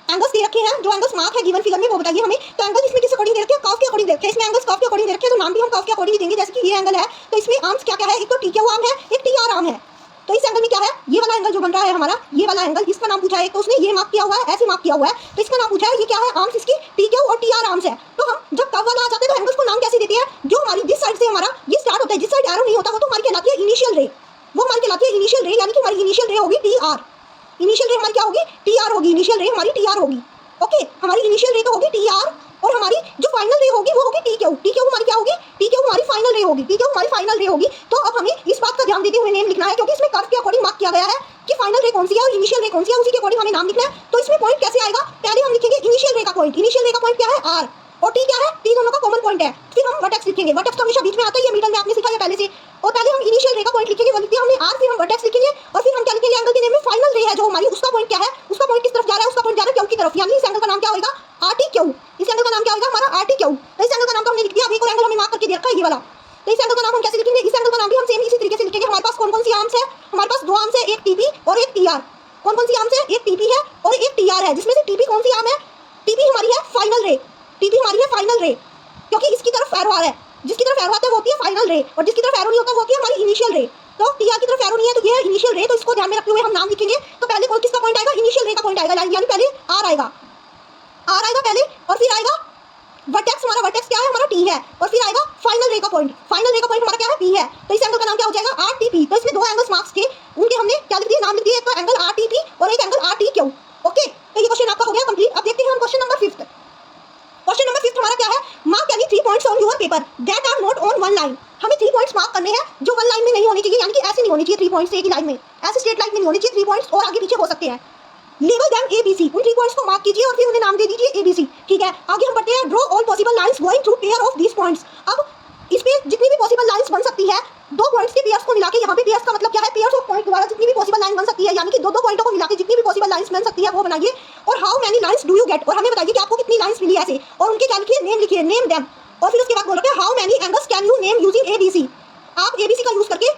एंगल्स दे रखे हैं, जो एंगल्स मार्क है गिवन फिगर में वो बताइए हमें। तो एंगल इसमें किस अकॉर्डिंग दे रखे हैं, कर्व के अकॉर्डिंग दे रखे हैं। इसमें एंगल्स कर्व के अकॉर्डिंग दे रखे हैं, तो नाम भी हम कर्व के अकॉर्डिंग देंगे। जैसे कि ये एंगल है तो इसमें आर्म्स क्या क्या है, एक तो TQ आर्म है, एक TR आर्म है। तो इस एंगल में क्या है, ये वाला एंगल जो बन रहा है हमारा, ये वाला एंगल, इसका नाम पूछा है, तो उसने ये मार्क किया हुआ है, ऐसे मार्क किया हुआ है, तो इसका नाम पूछा है, ये क्या है, आर्म्स इसकी TQ और TR आर्म्स है। तो हम जब कर्व वाला आ जाते हैं तो एंगल्स को नाम कैसे देते हैं, जो हमारी जिस साइड से हमारा ये स्टार्ट होता है, जिस साइड एरो नहीं होता वो तो हमारी कहलाती है इनिशियल रे, वो हमारी कहलाती है इनिशियल रे, यानी कि हमारी इनिशियल रे होगी TR। इनिशियल रे हमारी क्या होगी, TR होगी, इनिशियल रे हमारी TR होगी। ओके, हमारी इनिशियल रे तो होगी TR और हमारी जो फाइनल रे होगी वो होगी TQ। TQ हमारी क्या होगी, TQ हमारी फाइनल रे होगी, TQ हमारी फाइनल रे होगी। तो अब हमें इस बात का ध्यान देते हुए नेम लिखना है, क्योंकि इसमें कर्व के अकॉर्डिंग मार्क किया गया है कि फाइनल रे कौन सी है और इनिशियल रे कौन सी है, उसी के अकॉर्डिंग हमें नाम लिखना है। तो इसमें पॉइंट कैसे आएगा, पहले हम लिखेंगे इनिशियल रे का पॉइंट। इनिशियल रे का पॉइंट क्या है, R, और T क्या है, T दोनों का कॉमन पॉइंट है। फिर हम वर्टेक्स लिखेंगे, वर्टेक्स तो हमेशा बीच में आता है, ये मिडल में आपने सीखा है पहले से। और पहले हम इनिशियल रे का पॉइंट लिखेंगे, वो लिखते हैं हमने R, फिर हम वर्टेक्स लिखेंगे और फिर हम क्या लिखेंगे, एंगल के नेम में फाइनल रे है जो हमारी, उसका पॉइंट क्या है, उसका पॉइंट किस तरफ जा रहा है, उसका पॉइंट जा रहा है क्यों की तरफ, यानी इस एंगल का नाम क्या एक टीपी और एक टीआर। कौन कौन सी आर्म्स है? एक टीपी है और एक टीआर है, जिसमें से टीपी कौन सी आर्म है? टीपी हमारी है फाइनल रे, टीपी हमारी है फाइनल रे, क्योंकि इसकी तरफ एरो आ रहा है, जिसकी तरफ एरो आता है वो होती है फाइनल रे, और जिसकी तरफ एरो नहीं होता वो होती है हमारी इनिशियल रे। तो टीआर की तरफ एरो नहीं है तो ये है इनिशियल रे, तो इसको ध्यान में रखते हुए हम नाम लिखेंगे। तो पहले कौन किसका पॉइंट आएगा? इनिशियल रे का पॉइंट आएगा, यानी पहले आर आएगा, आर आएगा पहले, और फिर आएगा वर्टेक्स। हमारा वर्टेक्स क्या है? हमारा टी है, और फिर आएगा फाइनल रे का पॉइंट। फाइनल रे का पॉइंट हमारा क्या है? पी है। तो इस एंगल का नाम क्या हो जाएगा? R T P. तो इसमें दो एंगल्स मार्क्स थे, उनके हमने क्या लिख दिए? नाम लिख दिए, एक तो एंगल आर टी पी और एक angle R T Q. Okay, तो ये क्वेश्चन आपका हो गया कंप्लीट। अब देखते हैं हम क्वेश्चन नंबर 5। क्वेश्चन नंबर 5 हमारा क्या है? Mark any 3 points on your paper that are not on one line. हमें 3 पॉइंट्स मार्क करने हैं जो वन लाइन में नहीं होनी चाहिए, यानी कि ऐसे नहीं होनी चाहिए 3 पॉइंट्स एक ही लाइन में, ऐसे स्ट्रेट लाइन में नहीं होनी चाहिए 3 पॉइंट्स, और आगे पीछे हो सकते हैं। लेबल देम एबीसी, उन 3 पॉइंट्स को मार्क कीजिए और फिर उन्हें नाम दे दीजिए एबीसी। ठीक है, आगे हम पढ़ते हैं draw all possible lines going through pair of these points. अब इस पे जितनी भी पॉसिबल लाइंस बन सकती है, दो पॉइंट्स के पेयर्स को मिला के, यहाँ पे पेयर्स का मतलब क्या है? पेयर्स ऑफ पॉइंट द्वारा जितनी भी पॉसिबल लाइन बन सकती है, यानी कि दो पॉइंटों को मिला के जितनी भी पॉसिबल लाइंस बन सकती है वो बनाइए। और how many lines do you get, और हमें बताइए कि आपको कितनी लाइंस मिली ऐसे, और उनके क्या लिखिए? नेम लिखिए, नेम देम। और फिर उसके बाद बोल रहे हैं how many angles can you name using ABC. आप एबीसी का यूज करके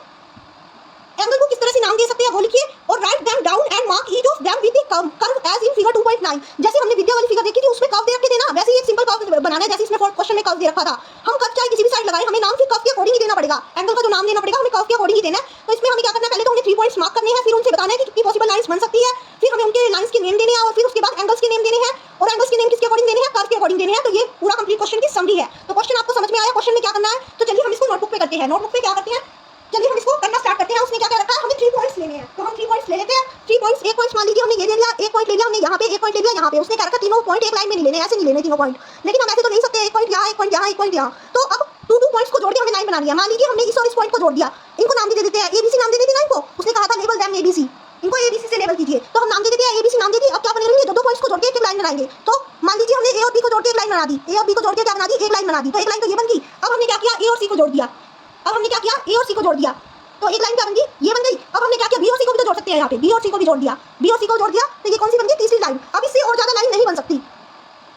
एंगल को किस तरह से नाम दे सकते हैं वो लिखिए, और write them down and mark each of them with the curve as in figure 2.9। जैसे हमने विद्या वाली फिगर देखी थी उसमें कर्व दे रखे थे ना, वैसे ही एक सिंपल कर्व बनाना है, जैसे इसमें फोर्थ क्वेश्चन में कर्व दे रखा था। हम कर्व चाहे किसी भी साइड लगाए, हमें नाम फिर कर्व के अकॉर्डिंग ही देना पड़ेगा, एंगल का जो नाम देना पड़ेगा हमें कर्व के अकॉर्डिंग ही देना है। तो इसमें हमें क्या करना है? पहले तो हमें 3 पॉइंट्स मार्क करने हैं, फिर उनसे बताना है कि कितनी पॉसिबल लाइंस बन सकती है, फिर हमें उनके लाइंस के नेम देने हैं, और फिर उसके बाद एंगल्स के नेम देने हैं, और एंगल्स के नेम किसके अकॉर्डिंग देने हैं? कर्व के अकॉर्डिंग देने हैं। तो ये पूरा कंप्लीट क्वेश्चन की समरी है। तो क्वेश्चन आपको समझ में आया? क्वेश्चन में क्या करना है? तो चलिए हम इसको नोटबुक पे करते हैं। नोटबुक पे क्या करते हैं? चलिए हम इसको करना स्टार्ट करते हैं। उसने क्या क्या रखा है? हमें 3 पॉइंट्स लेने हैं, तो हम 3 पॉइंट्स ले लेते हैं। 3 पॉइंट्स, एक पॉइंट मान लीजिए हमने ये ले लिया, एक पॉइंट ले लिया हमने यहाँ पे, एक पॉइंट ले लिया यहाँ पे। उसने क्या रखा? तीनों पॉइंट एक लाइन में नहीं लेने, ऐसे नहीं लेने तीनों पॉइंट, लेकिन हम ऐसे तो ले सकते हैं, एक पॉइंट यहाँ, एक पॉइंट यहाँ, एक पॉइंट यहाँ। तो अब 2 पॉइंट्स को जोड़ के हमें लाइन बनानी है। मान लीजिए हमने इस और इस पॉइंट को जोड़ दिया, इनको नाम दे देते हैं एबीसी, नाम दे देते हैं लाइन को। उसने कहा था लेबल देम एबीसी, इनको एबीसी से लेबल कीजिए, तो हम नाम दे देते हैं एबीसी, नाम दे दिए। अब क्या बनेंगे? 2 पॉइंट्स को जोड़ के एक लाइन बनाएंगे। तो मान लीजिए हमने ए और बी को जोड़ के एक लाइन बना दी, ए और बी को जोड़ के क्या बना दी? एक लाइन बना दी। तो एक लाइन तो ये बन गई। अब हमने क्या किया? ए और सी को जोड़ दिया। अब हमने क्या किया? ए और सी को जोड़ दिया, तो एक लाइन क्या बन गई? ये बन गई। अब हमने क्या किया? बी और सी को भी तो जोड़ सकते हैं यहाँ पे, बी और सी को भी जोड़ दिया, बी और सी को जोड़ दिया, तो ये कौन सी बन गई? तीसरी लाइन। अब इससे और ज्यादा लाइन नहीं बन सकती,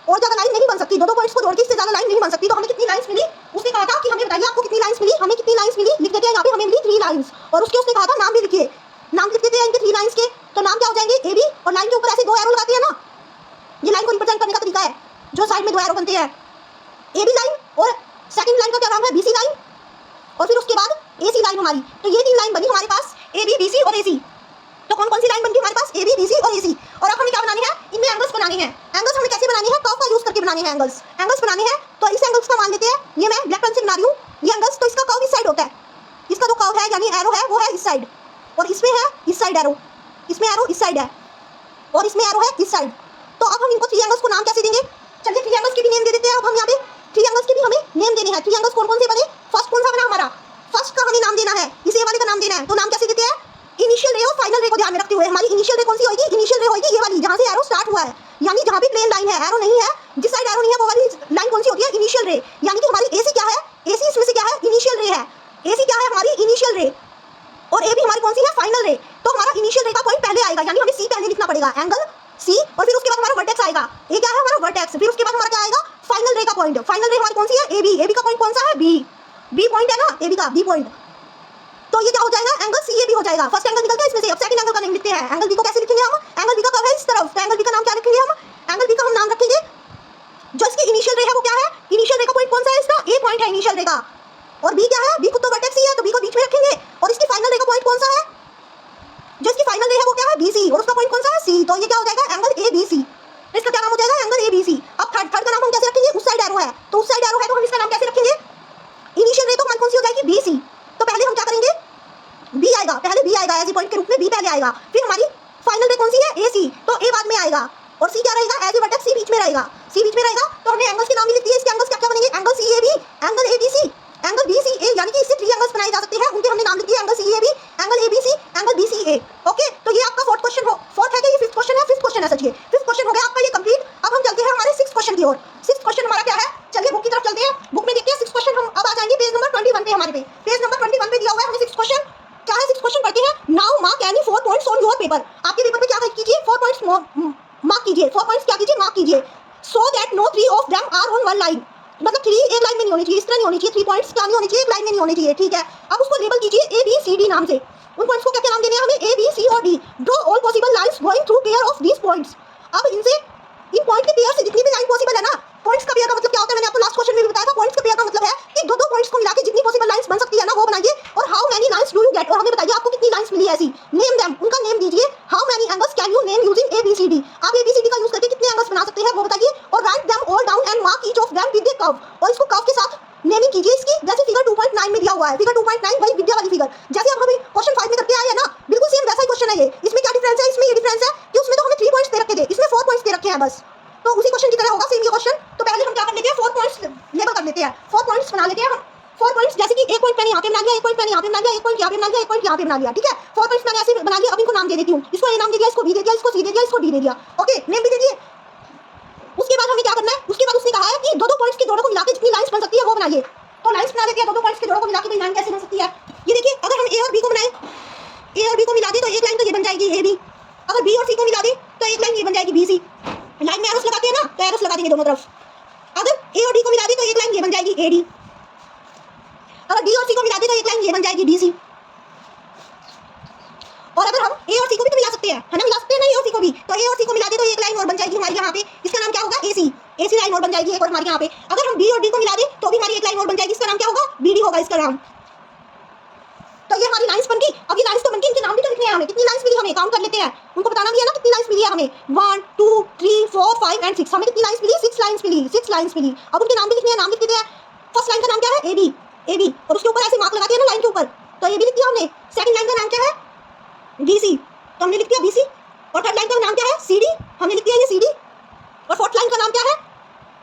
और ज्यादा लाइन नहीं बन सकती। 2 पॉइंट्स को जोड़ के इससे ज्यादा लाइन नहीं बन सकती। तो हमें कितनी लाइंस मिली? उसने कहा था कि हमें बताइए आपको कितनी लाइंस मिली। हमें कितनी लाइंस मिली लिख देते हैं यहाँ पे, हमें मिली 3 लाइंस। और उसके उसने कहा था नाम भी लिखिए, नाम लिख देते हैं इनके 3 लाइंस के। तो नाम क्या हो जाएंगे? ए बी, और लाइन के ऊपर ऐसे 2 एरो लगाते हैं ना, ये लाइन को रिप्रेजेंट करने का तरीका है, जो साइड में 2 एरो बनते हैं। ए बी लाइन, और सेकंड लाइन का क्या नाम है? बी सी लाइन, और फिर उसके बाद ए सी लाइन हमारी। तो ये 3 लाइन बनी हमारे पास, ए बी, बी सी और ए सी। तो कौन कौन सी लाइन बन गई हमारे पास? ए बी, बी सी और ए सी। और अब हमें क्या बनानी है? इनमें एंगल्स बनाने हैं। एंगल्स हमें कैसे बनानी है? कर्व का यूज करके बनाने हैं एंगल्स। एंगल्स बनाने हैं तो इस एंगल्स का मान लेते हैं, ये मैं ब्लैक पेन से बना रही हूँ ये एंगल्स। तो इसका कर्व इस साइड होता है, इसका जो कर्व है यानी एरो है वो है इस साइड, और इसमें है इस साइड एरो, इसमें एरो इस साइड है, और इसमें एरो है इस साइड। तो अब हम इनको 3 एंगल्स को नाम कैसे देंगे? चलिए 3 एंगल्स के भी नेम दे देते हैं। अब हम यहाँ पे 3 एंगल्स के भी हमें नेम देने हैं। 3 एंगल्स कौन कौन से बने? फर्स्ट कौन सा बना हमारा? फर्स्ट का हमें नाम देना है, इसे वाले का नाम देना है। तो नाम कैसे देते हैं? इनिशियल रे और फाइनल रे को ध्यान में रखते हुए। हमारी इनिशियल रे कौन सी होगी? इनिशियल रे होगी ये वाली, जहां से एरो स्टार्ट हुआ है, यानी जहां भी प्लेन लाइन है, एरो नहीं है, जिस साइड एरो नहीं है वो वाली लाइन कौन सी होती है? इनिशियल रे। यानी कि हमारी एसी क्या है? एसी इसमें से क्या है? इनिशियल रे है। एसी क्या है हमारी? इनिशियल रे। और ए भी हमारी कौन सी है? फाइनल रे। तो हमारा इनिशियल रे का पॉइंट पहले आएगा, यानी हमें सी पहले लिखना पड़ेगा, एंगल सी, और फिर उसके बाद हमारा वर्टेक्स आएगा। ये क्या है? हमारा वर्टेक्स। फिर उसके बाद हमारा क्या आएगा? फाइनल रे का पॉइंट। फाइनल रे हमारी कौन सी है? A B. ए बी का पॉइंट कौन सा है? बी। बी पॉइंट है ना ए बी का, बी पॉइंट। तो ये क्या हो जाएगा? एंगल सी ए बी हो जाएगा। फर्स्ट एंगल निकल गया इसमें से। अब सेकंड एंगल का नेम लिखते हैं। एंगल बी को कैसे लिखेंगे हम? एंगल बी का कर्व है इस तरफ, तो एंगल बी का नाम क्या लिखेंगे हम? एंगल बी का हम नाम रखेंगे, जो इसकी इनिशियल रे है वो क्या है? इनिशियल रे का पॉइंट कौन सा है? इसका ए पॉइंट है इनिशियल रे का। और बी क्या है? बी खुद तो वर्टेक्स ही है, तो बी को बीच में रखेंगे। और इसकी फाइनल रे का पॉइंट कौन सा है? जो इसकी फाइनल रे है वो क्या है? बी सी, और उसका पॉइंट कौन सा है? सी। तो ये क्या हो जाएगा? Angle A B C. इसका क्या नाम हो जाएगा? Angle A B C. अब थर्ड का नाम हम कैसे रखेंगे? उस साइड एरो है, तो उस साइड एरो है तो हम इसका नाम कैसे रखेंगे? इनिशियल रे तो हमारी कौन सी हो जाएगी? B C. तो पहले हम क्या करेंगे? बी आएगा, पहले बी आएगा, एज ए पॉइंट के रूप में बी पहले आएगा। फिर हमारी फाइनल रे कौन सी है? ए सी। तो ए बाद में आएगा, और सी क्या रहेगा? एज ए वर्टेक्स सी बीच में रहेगा, सी बीच में रहेगा। तो हमने एंगल्स के नाम भी लिख दिए। इसके एंगल्स क्या क्या बनेंगे? Angle C A B, angle A B C, angle B C A, यानी कि इससे 3 एंगल्स बनाए जा सकते हैं। उनके हमने नाम लिख दिए, angle C A B, angle A B C, angle B C A. Okay, तो ये आपका फोर्थ क्वेश्चन हो, फोर्थ है कि ये फिफ्थ क्वेश्चन है? फिफ्थ क्वेश्चन है, सचिए फिफ्थ क्वेश्चन हो गया आपका ये कंप्लीट। अब हम चलते हैं हमारे सिक्स्थ क्वेश्चन की ओर। सिक्स्थ क्वेश्चन हमारा क्या है? चलिए बुक की तरफ चलते हैं, बुक में देखते हैं सिक्स्थ क्वेश्चन। हम अब आ जाएंगे पेज नंबर 21 पे। हमारे पे पेज नंबर 21 पे दिया हुआ है हमें सिक्स्थ क्वेश्चन। क्या है सिक्स्थ क्वेश्चन? पढ़ते हैं। Now mark any 4 points on your paper. आपके पेपर पे क्या कीजिए? 4 पॉइंट्स मार्क कीजिए। 4 पॉइंट्स क्या कीजिए? मार्क कीजिए। So that no 3 of them are on one line. मतलब 3 एक लाइन में नहीं होनी चाहिए, इस तरह नहीं होनी चाहिए। 3 पॉइंट्स क्या नहीं होनी चाहिए? एक लाइन में नहीं होनी चाहिए। ठीक है, अब उसको लेबल कीजिए ए बी सी डी नाम से। उन पॉइंट्स को क्या क्या नाम देने हैं हमें, ए बी सी और D. Draw all possible lines going through pair of these points. अब इनसे इन पॉइंट के पेयर से जितनी भी लाइन पॉसिबल है ना, पॉइंट्स का पेयर का मतलब क्या होता है, मैंने आपको लास्ट क्वेश्चन में भी बताया था। पॉइंट्स का पेयर का मतलब है कि दो दो पॉइंट्स को मिला के जितनी पॉसिबल लाइंस बन सकती है ना वो बनाइए। और how many lines do you get, और हमें बताइए आपको कितनी लाइंस मिली ऐसी, नेम देम, उनका नेम दीजिए। How many angles can you name using ABCD, आप ABCD का यूज करके कितने एंगल्स बना सकते हैं वो बताइए। और write them all down and mark each of them with the curve, और इसको कर्व के साथ नेमिंग कीजिए इसकी, जैसे फिगर 2.9 में दिया हुआ है। फिगर 2.9 वही विद्या वाली फिगर, जैसे अब हमें क्वेश्चन 5 में करके आए हैं ना, बिल्कुल सेम वैसा ही क्वेश्चन है ये। इसमें क्या डिफरेंस है, इसमें ये डिफरेंस है कि उसमें तो हमें 3 पॉइंट्स दे रखे थे, इसमें 4 पॉइंट्स दे रखे हैं बस। तो उसी क्वेश्चन की तरह होगा सेम ये क्वेश्चन। तो पहले हम क्या कर लेते हैं, 4 पॉइंट्स लेबल कर लेते हैं, 4 पॉइंट्स बना लेते हैं हम। 4 पॉइंट्स जैसे कि एक पॉइंट मैंने यहाँ पे बना लिया, एक पॉइंट मैंने यहाँ पे बना लिया, एक पॉइंट यहाँ पे बना लिया, एक पॉइंट यहाँ पे बना लिया, ठीक है। 4 पॉइंट्स मैंने ऐसे बना लिया। अब इनको नाम दे देती हूँ, इसको ए नाम दे दिया, इसको बी दे दिया, इसको सी दे दिया, इसको डी दे दिया, ओके, नेम भी दे दिए। उसके बाद हमें क्या करना है, उसके बाद उसने कहा है कि दो दो पॉइंट्स के जोड़ों को मिलाकर जितनी लाइंस बन सकती है वो बनाइए। तो लाइंस बना लेते हैं, दो दो पॉइंट्स के जोड़ों को मिलाकर भाई लाइन कैसे बन सकती है। ये देखिए, अगर हम ए और बी को बनाए, ए और बी को मिला दे तो एक लाइन तो ये बन जाएगी ए बी। अगर बी और सी को मिला दे तो एक लाइन ये बन जाएगी बी सी। लाइन में एरोस लगाते हैं ना, तो एरोस लगा देंगे दोनों तरफ। अगर ए और डी को मिला दे तो एक लाइन ये बन जाएगी ए डी। अगर डी और सी को मिला दे तो एक लाइन ये बन जाएगी डी सी। और अगर हम ए और सी को भी तो मिला सकते हैं, है ना, मिला सकते हैं ना ए और सी को भी, तो ए और सी को मिला दे तो एक लाइन और बन जाएगी हमारी यहाँ पे, इसका नाम क्या होगा, एसी। एसी लाइन और बन जाएगी एक और हमारे यहाँ पे। अगर हम बी और डी को मिला दे तो भी हमारी एक लाइन और बन जाएगी, इसका नाम क्या होगा, बीडी होगा इसका नाम। तो ये हमारी लाइंस बन गई। अब ये लाइंस तो बन गई, इनके नाम भी तो लिखने हैं हमें, कितनी लाइंस मिली हमें काउंट कर लेते हैं। उनको बताना भी है ना कितनी लाइंस मिली है हमें, 1 2 3 4 5 एंड 6, हमें कितनी लाइंस मिली, 6 लाइंस मिली, 6 लाइंस मिली। अब उनके नाम भी लिखने हैं, नाम लिख देते हैं। फर्स्ट लाइन का नाम क्या है, एबी, एबी, और उसके ऊपर ऐसे मार्क लगाते हैं ना लाइन के ऊपर, तो एबी लिख दिया हमने। सेकंड लाइन का नाम क्या है, बीसी, तो हमने लिख दिया बीसी। और थर्ड लाइन का नाम क्या है, सीडी, हमने लिख दिया ये सीडी। और फोर्थ लाइन का नाम क्या है,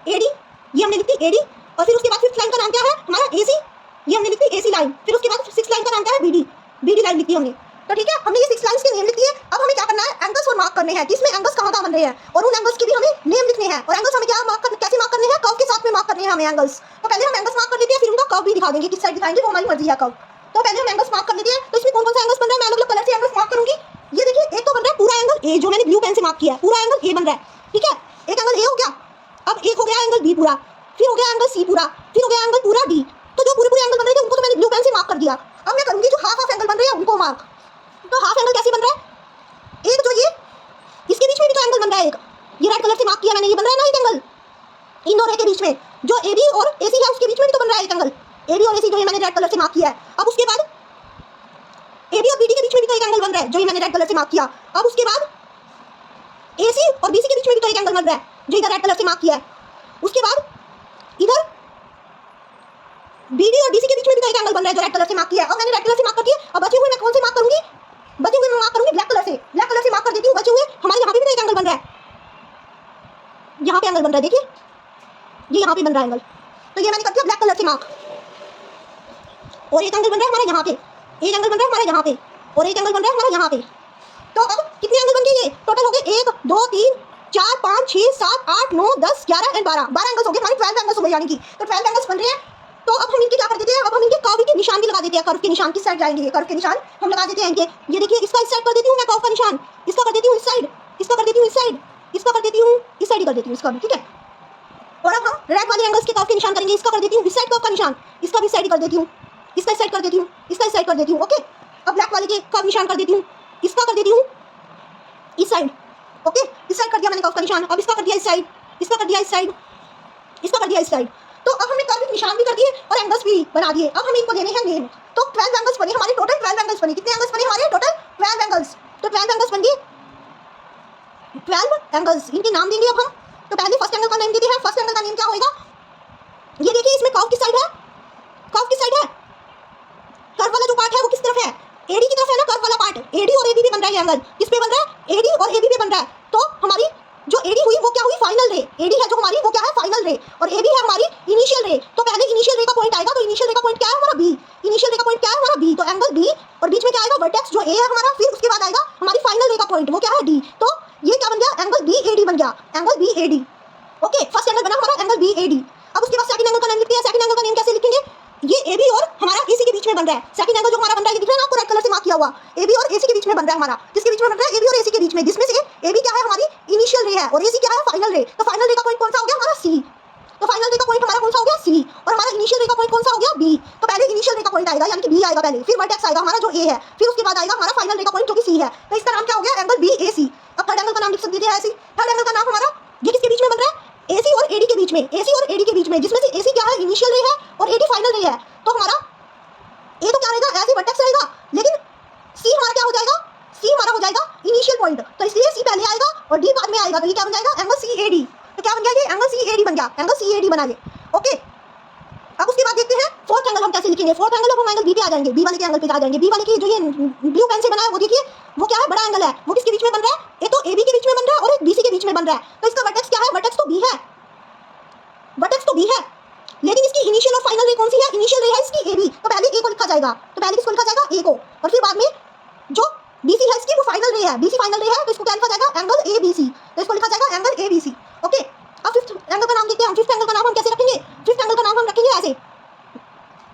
एडी, ये हमने लिख दी एडी। और फिर उसके बाद फिफ्थ लाइन का नाम क्या है हमारा, एसी, ये हमने लिख दी एसी लाइन। फिर उसके बाद सिक्स्थ लाइन का नाम क्या है, बीडी, बीडी लाइन लिखी हमने। तो ठीक है, हमने ये 6 लाइंस के नेम लिख दिए। अब हमें क्या करना है, एंगल्स और मार्क करने हैं कि इसमें एंगल्स कहाँ बन रहे हैं, और उन एंगल्स के भी हमें नेम लिखने हैं। और एंगल्स हमें क्या मार्क करने, कैसे मार्क करने हैं, कर्व के साथ में मार्क करने हैं हमें एंगल्स। तो पहले हम एंगल्स मार्क कर लेते हैं, फिर उनका कर्व भी दिखा देंगे, किस साइड दिखाएंगे वो हमारी मर्जी है कर्व। तो पहले हम एंगल्स मार्क कर लेते हैं। तो इसमें कौन कौन सा एंगल्स बन रहा है, मैं अलग अलग कलर से एंगल्स मार्क करूंगी। ये देखिए, एक तो बन रहा है पूरा एंगल ए, जो मैंने ब्लू पेन से मार्क किया है, पूरा एंगल ए बन रहा है, ठीक है। एक एंगल ए हो गया, अब एक हो गया एंगल बी पूरा, फिर हो गया एंगल सी पूरा, फिर हो गया एंगल पूरा डी। तो जो पूरे पूरे एंगल बन रहे थे उनको तो मैंने ब्लू पेन से मार्क कर दिया। अब मैं करूंगी जो हाफ हाफ एंगल बन रहे हैं उनको मार्क। तो हाफ एंगल कैसे बन रहा है, एक जो ये इसके बीच में भी तो एंगल बन रहा है, एक ये रेड कलर से मार्क किया मैंने, ये बन रहा है ना एक एंगल इन दोनों के बीच में, जो एबी और एसी है उसके बीच में भी तो बन रहा है एक एंगल, एबी और एसी जो ये मैंने रेड कलर से मार्क किया है। अब उसके बाद एबी और बीडी के बीच में भी तो एक एंगल बन रहा है, जो ये मैंने रेड कलर से मार्क किया। अब उसके बाद एसी और बीसी के बीच में भी तो एक एंगल बन रहा है, जो इधर रेड कलर से मार्क किया है। उसके बाद इधर बीडी और डीसी के बीच में भी तो एक एंगल बन रहा है, जो रेड कलर से मार्क किया है। अब मैंने रेड कलर से मार्क कर दिया। अब बचे हुए मैं कौन से मार्क करूंगी, बचे हुए मैं मार्क करूंगी ब्लैक कलर से, ब्लैक कलर से मार्क कर देती हूँ। बचे हुए हमारे यहाँ पे भी तो एक एंगल बन रहा है, यहाँ पे एंगल बन रहा है, देखिए ये यहाँ पे बन रहा है एंगल, तो ये मैंने कर दिया ब्लैक कलर से मार्क। और एक एंगल बन रहा है हमारे यहाँ पे, एक एंगल बन रहा है हमारे यहाँ पे, और एक एंगल बन रहा है हमारे यहाँ पे। तो अब कितने एंगल बन गए, ये टोटल हो गए 1 2 3 4 5 6 7 8 9 10 11 एंड 12 एंगल्स हो गए हमारे, 12 एंगल्स हो गए यानी कि। तो 12 एंगल्स बन रहे हैं। तो अब हम इनके क्या कर देते हैं, अब हम इनके कर्व के निशान भी लगा देते हैं। कर्व के निशान किस साइड जाएंगे, कर्व के निशान हम लगा देते हैं इनके। ये देखिए, इसका इस साइड कर देती हूँ मैं कर्व का निशान, इसका कर देती हूँ इस साइड, इसका कर देती हूँ इस साइड, इसका कर देती हूँ इस साइड ही कर देती हूँ इसका भी, ठीक है। और अब हम रेड वाले एंगल्स के कर्व के निशान करेंगे। इसका कर देती हूँ इस साइड कर्व का निशान, इसका भी इस साइड कर देती हूँ, इसका इस साइड कर देती हूँ, इसका इस साइड कर देती हूँ, ओके। अब ब्लैक वाले के कर्व निशान कर देती हूँ, इसका कर देती हूँ इस साइड, ओके, इस साइड कर दिया मैंने कर्व का निशान। अब इसका कर दिया इस साइड, इसका कर दिया इस साइड, इसका कर दिया इस साइड। तो अब हमने कर्व के निशान भी कर दिए और एंगल्स भी बना दिए। अब हमें इनको देने हैं नेम। तो 12 एंगल्स बने हमारे, टोटल 12 एंगल्स बने। कितने एंगल्स बने हमारे, टोटल 12 एंगल्स। तो 12 एंगल्स बन गए, 12 एंगल्स, इनके नाम देंगे अब हम। तो पहले फर्स्ट एंगल का नाम देते हैं। फर्स्ट एंगल का नेम क्या होगा, ये देखिए, इसमें कर्व किस साइड है, कर्व किस साइड है, कर्व वाला जो पार्ट है वो किस तरफ है, एडी की तरफ है ना कर्व वाला पार्ट। एडी और एबी पे बन रहा है एंगल, किस पे बन रहा है, एडी और एबी पे बन रहा है। तो हमारी जो एडी हुई वो क्या हुई, फाइनल रे। एडी है जो हमारी वो क्या है, फाइनल रे, और एबी है हमारी इनिशियल रे। तो पहले इनिशियल रे का पॉइंट आएगा, तो इनिशियल रे का पॉइंट क्या है हमारा, बी। इनिशियल रे का पॉइंट क्या है हमारा, बी। तो एंगल बी, और बीच में क्या आएगा, वर्टेक्स जो ए है हमारा। फिर उसके बाद आएगा हमारी फाइनल रे का पॉइंट, वो क्या है, डी। तो ये क्या बन गया, एंगल बी एडी बन गया, angle B AD, okay. First angle बना हमारा एंगल बी एडी। अब उसके बाद सेकंड एंगल का नाम लिखते हैं। सेकंड एंगल का नेम कैसे लिखेंगे, ये एबी और हमारा एसी के बीच में बन रहा है। सेकंड एंगल जो हमारा बन रहा है, ये दिख रहा है ना आपको, रेड कलर से मार्क किया हुआ, एबी और एसी के बीच में बन रहा है हमारा। किसके बीच में बन रहा है, एबी और एसी के बीच में, जिसमें से एबी क्या है हमारी इनिशियल रे है, और एसी क्या है फाइनल रे। तो फाइनल रे का पॉइंट कौन सा हो गया हमारा, सी। तो फाइनल रे का पॉइंट हमारा कौन सा हो गया, सी। और हमारा इनिशियल रे का पॉइंट कौन सा हो गया, बी। तो पहले इनिशियल रे का पॉइंट आएगा, यानी कि बी आएगा पहले, फिर वर्टेक्स आएगा हमारा जो ए है, फिर उसके बाद आएगा नाम क्या हो गया, एंगल बी ए सी। अब थर्ड एंगल का नाम लिख सकते हैं ऐसे। थर्ड एंगल का नाम हमारा, ये किसके बीच में बन रहा है, एसी और एडी के बीच में, एसी और एडी के बीच में, जिसमें से एसी क्या है, इनिशियल रे है, और एडी फाइनल रे है। तो हमारा ए तो क्या रहेगा, ऐसे वर्टेक्स रहेगा, लेकिन सी हमारा क्या हो जाएगा, सी हमारा हो जाएगा इनिशियल पॉइंट, तो इसलिए सी पहले आएगा और डी बाद में आएगा, तो ये क्या बन जाएगा, एंगल सी ए डी। तो क्या बन गया, ये एंगल सी ए डी बन गया, एंगल सी ए डी बना ये। ओके, अब उसके बाद देखते हैं फोर्थ एंगल हम कैसे लिखेंगे। फोर्थ एंगल अब हम एंगल बी पे आ जाएंगे, बी वाले के एंगल पे आ जाएंगे। बी वाले की जो ये ब्लू पेन से बना है वो देखिए, वो क्या है, बड़ा एंगल है, वो किसके बीच में बन रहा है, एक तो ए बी के बीच में बन रहा है और एक बी सी के बीच में बन रहा है। तो इसका वर्टेक्स क्या है, वर्टेक्स तो बी है, वर्टेक्स तो बी है, लेकिन इसकी इनिशियल और फाइनल रे कौन सी है, इनिशियल रे है इसकी ए बी, तो पहले ए को लिखा जाएगा, तो पहले किसको लिखा जाएगा, ए को, और फिर बाद में जो बी सी है इसकी वो फाइनल रे है, बी सी फाइनल रे है, तो इसको क्या लिखा जाएगा, एंगल ए बी सी, तो इसको लिखा जाएगा angle A B C. Okay, अब फिफ्थ एंगल का नाम देखते हैं हम। फिफ्थ एंगल का नाम हम कैसे रखेंगे, फिफ्थ एंगल का नाम हम रखेंगे ऐसे,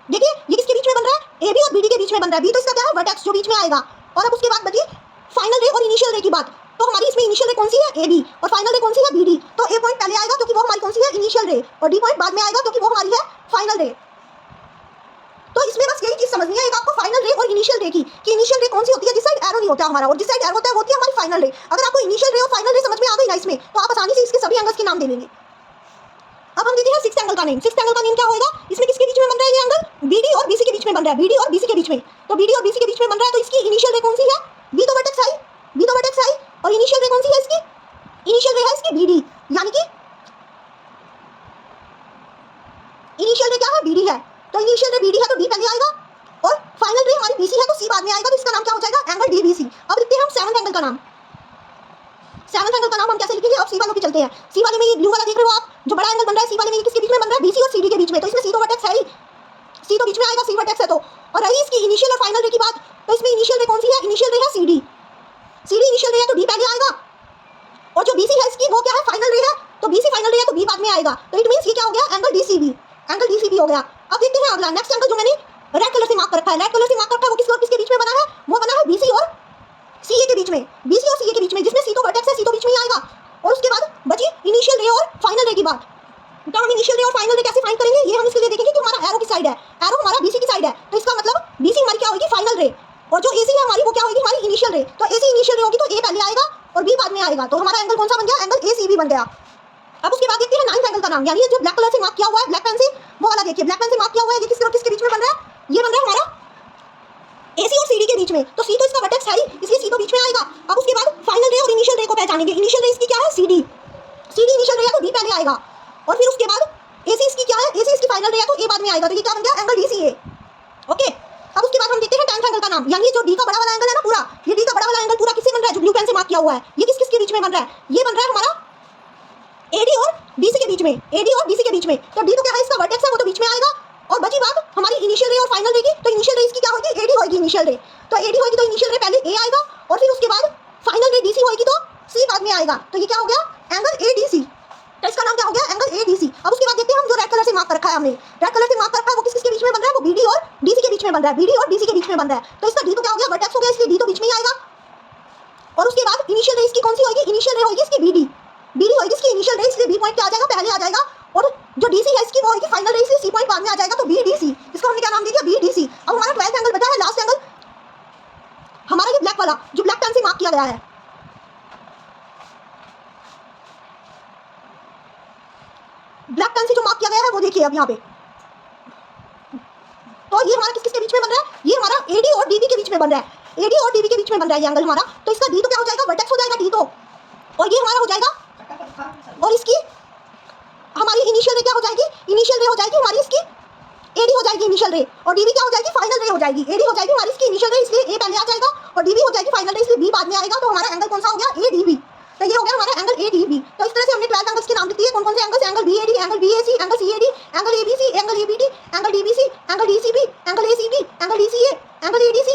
देखिए ये किसके बीच में बन रहा है, ए बी और बी डी के बीच में बन रहा है, बी तो इसका क्या है, वर्टेक्स जो बीच में आएगा। और अब उसके बाद बची फाइनल रे और इनिशियल रे की बात, तो हमारी इसमें इनिशियल रे कौन सी है, ए बी, और फाइनल रे कौन सी है, बी डी। तो ए पॉइंट पहले आएगा क्योंकि वो हमारी कौन सी है, इनिशियल रे, और डी पॉइंट बाद में आएगा क्योंकि वो हमारी है फाइनल रे। तो इसमें बस यही चीज समझनी है एक आपको, फाइनल रे और इनिशियल रे की, कि इनिशियल रे कौन सी होती है, जिस साइड एरो नहीं होता हमारा, और जिस साइड एरो होता है वो होती है हमारी फाइनल रे। अगर आपको इनिशियल रे और फाइनल रे समझ में आ गई ना इसमें, तो आप आसानी से इसके सभी एंगल्स के नाम दे लेंगे। अब हम देखते हैं सिक्स्थ एंगल का नेम। सिक्स्थ एंगल का नेम क्या होगा, इसमें किसके बीच में बन रहा है ये एंगल, बीडी और बीसी के बीच में बन रहा है, बीडी और बीसी के बीच में। तो बीडी और बीसी के बीच में बन रहा है, तो इसकी इनिशियल रे कौन सी है, बी तो वर्टेक्स आई, बी तो वर्टेक्स आई, और इनिशियल रे कौन सी है इसकी, इनिशियल रे है इसकी बीडी, यानी कि इनिशियल रे क्या है, बीडी है, तो इनिशियल रे बीडी है तो डी पहले आएगा, और फाइनल रे हमारी बीसी है तो सी बाद में आएगा, तो इसका नाम क्या हो जाएगा, एंगल डी बी सी। अब देखते हैं हम सेवंथ एंगल का नाम। सेवंथ एंगल का नाम हम कैसे लिखेंगे, अब सी वालों पे चलते हैं। सी वाले में ये ब्लू वाला देख रहे हो आप, जो बड़ा एंगल बन रहा है सी वाले में, ये किसके बीच में बन रहा है, बीसी और सीडी के बीच में, तो इसमें सी तो वर्टेक्स है ही, सी तो बीच में आएगा, सी वर्टेक्स है तो। और रही इसकी इनिशियल और फाइनल रे की बात, तो इसमें इनिशियल रे कौन सी है, इनिशियल रे है सीडी, सीडी इनिशियल रे है तो डी पहले आएगा, और जो बीसी है इसकी वो क्या है, फाइनल रे है, तो बीसी फाइनल रे है तो बी बाद में आएगा, तो इट मींस ये क्या हो गया, एंगल डीसीबी, एंगल डीसीबी हो गया। अब देखते हैं अगला नेक्स्ट एंगल जो मैंने रेड कलर से मार्क कर रखा है, रेड कलर से मार्क कर रखा है, वो किस और किसके बीच में बना है, वो बना है बीसी और सीए के बीच में, बीसी और सीए के बीच में, जिसमें सी तो वर्टेक्स है, सी तो बीच में ही आएगा। और उसके बाद बची इनिशियल रे और फाइनल रे की बात, तो हम इनिशियल रे और फाइनल रे कैसे फाइंड करेंगे, ये हम इसके लिए देखेंगे कि हमारा एरो की साइड है, एरो हमारा बीसी की साइड है, तो इसका मतलब बीसी हमारी क्या होगी, फाइनल रे, और जो एसी है हमारी वो क्या होगी, हमारी इनिशियल रे। तो एसी इनिशियल रे होगी तो ए पहले आएगा और बी बाद में आएगा, तो हमारा एंगल कौन सा बन गया, एंगल एसीबी बन गया। अब उसके बाद देखते हैं नाइन्थ एंगल का नाम, यानी जो ब्लैक कलर से मार्क किया हुआ है ब्लैक पेन से, वो वाला देखिए, ब्लैक पेन से मार्क किया हुआ है, ये किसके और किसके बीच में बन रहा है, ये बन रहा है हमारा एसी और सीडी के बीच में, तो सी तो इसका वर्टेक्स है ही, इसलिए सी तो बीच में आएगा। अब उसके बाद फाइनल रे और इनिशियल रे को पहचानेंगे, इनिशियल रे इसकी क्या है, सीडी, सीडी इनिशियल रे है तो डी पहले आएगा, और फिर उसके बाद एसी इसकी क्या है, एसी इसकी फाइनल रे है तो ए बाद में आएगा, तो ये क्या बन गया, एंगल डीसीए। ओके, अब उसके बाद हम देखते हैं टेंथ एंगल का नाम, यानी जो डी का बड़ा वाला एंगल है ना पूरा, ये डी का बड़ा वाला एंगल पूरा किससे बन रहा है, जो ब्लू पेन से मार्क किया हुआ है, ये किस किसके बीच में बन रहा है, ये बन रहा है हमारा एडी और बीसी के बीच में, एडी और बीसी के बीच में। तो डी तो क्या है, इसका वर्टेक्स है, वो तो बीच में आएगा, और बची बात हमारी इनिशियल रे और फाइनल रे की, तो इनिशियल रे इसकी क्या होगी, एडी होगी इनिशियल रे, तो एडी होगी तो इनिशियल रे पहले ए आएगा, और फिर उसके बाद फाइनल रे डीसी होगी तो सी बाद में आएगा, तो ये क्या हो गया, एंगल एडीसी, तो इसका नाम क्या हो गया, एंगल एडीसी। अब उसके बाद देखते हैं हम जो रेड कलर से मार्क कर रखा है हमने, रेड कलर से मार्क कर रखा है वो किस किसके बीच में बन रहा है, वो बीडी और डीसी के बीच में बन रहा है, बीडी और डीसी के बीच में बन रहा है, तो इसका डी तो क्या हो गया, वर्टेक्स हो गया, इसलिए डी तो बीच में ही आएगा। और उसके बाद इनिशियल रे इसकी कौन सी होगी, इनिशियल रे होगी इसकी बीडी, बीडी होगी इसकी इनिशियल रे, इसलिए बी पॉइंट क्या आ जाएगा, पहले आ जाएगा, और जो डीसी है इसकी वो होगी फाइनल रे, इसलिए सी पॉइंट बाद में आ जाएगा, तो बीडीसी, इसको हमने क्या नाम दे दिया, बीडीसी। अब हमारा 12th एंगल बचा है, लास्ट एंगल हमारा ये ब्लैक वाला जो ब्लैक पेन से मार्क किया गया है, ब्लैक पेन से जो मार्क किया गया है वो देखिए अब यहाँ पे, तो ये हमारा किस किसके बीच में बन रहा है, ये हमारा एडी और डीबी के बीच में बन रहा है, एडी और डीबी के बीच में बन रहा है ये एंगल हमारा, तो इसका डी तो क्या हो जाएगा, वर्टेक्स हो जाएगा डी तो, और ये हमारा हो जाएगा, और इसकी हमारी इनिशियल रे क्या हो जाएगी, इनिशियल रे हो जाएगी हमारी इसकी एडी हो जाएगी इनिशियल रे, और डीबी क्या हो जाएगी, फाइनल रे हो जाएगी, एडी हो जाएगी हमारी इसकी इनिशियल रे, इसलिए ए पहले आ जाएगा, और डीबी हो जाएगी फाइनल रे, इसलिए बी बाद में आएगा, तो हमारा एंगल कौन सा हो गया, एडीबी। तो ये हो गया हमारा एंगल एडीबी। तो इस तरह से हमने 12 एंगल्स के नाम लिख दिए, कौन कौन से angles, angle BAD, angle BAC, angle CAD, angle ABC, angle ABD, angle DBC, angle DCB, angle ACB, angle DCA, angle ADC,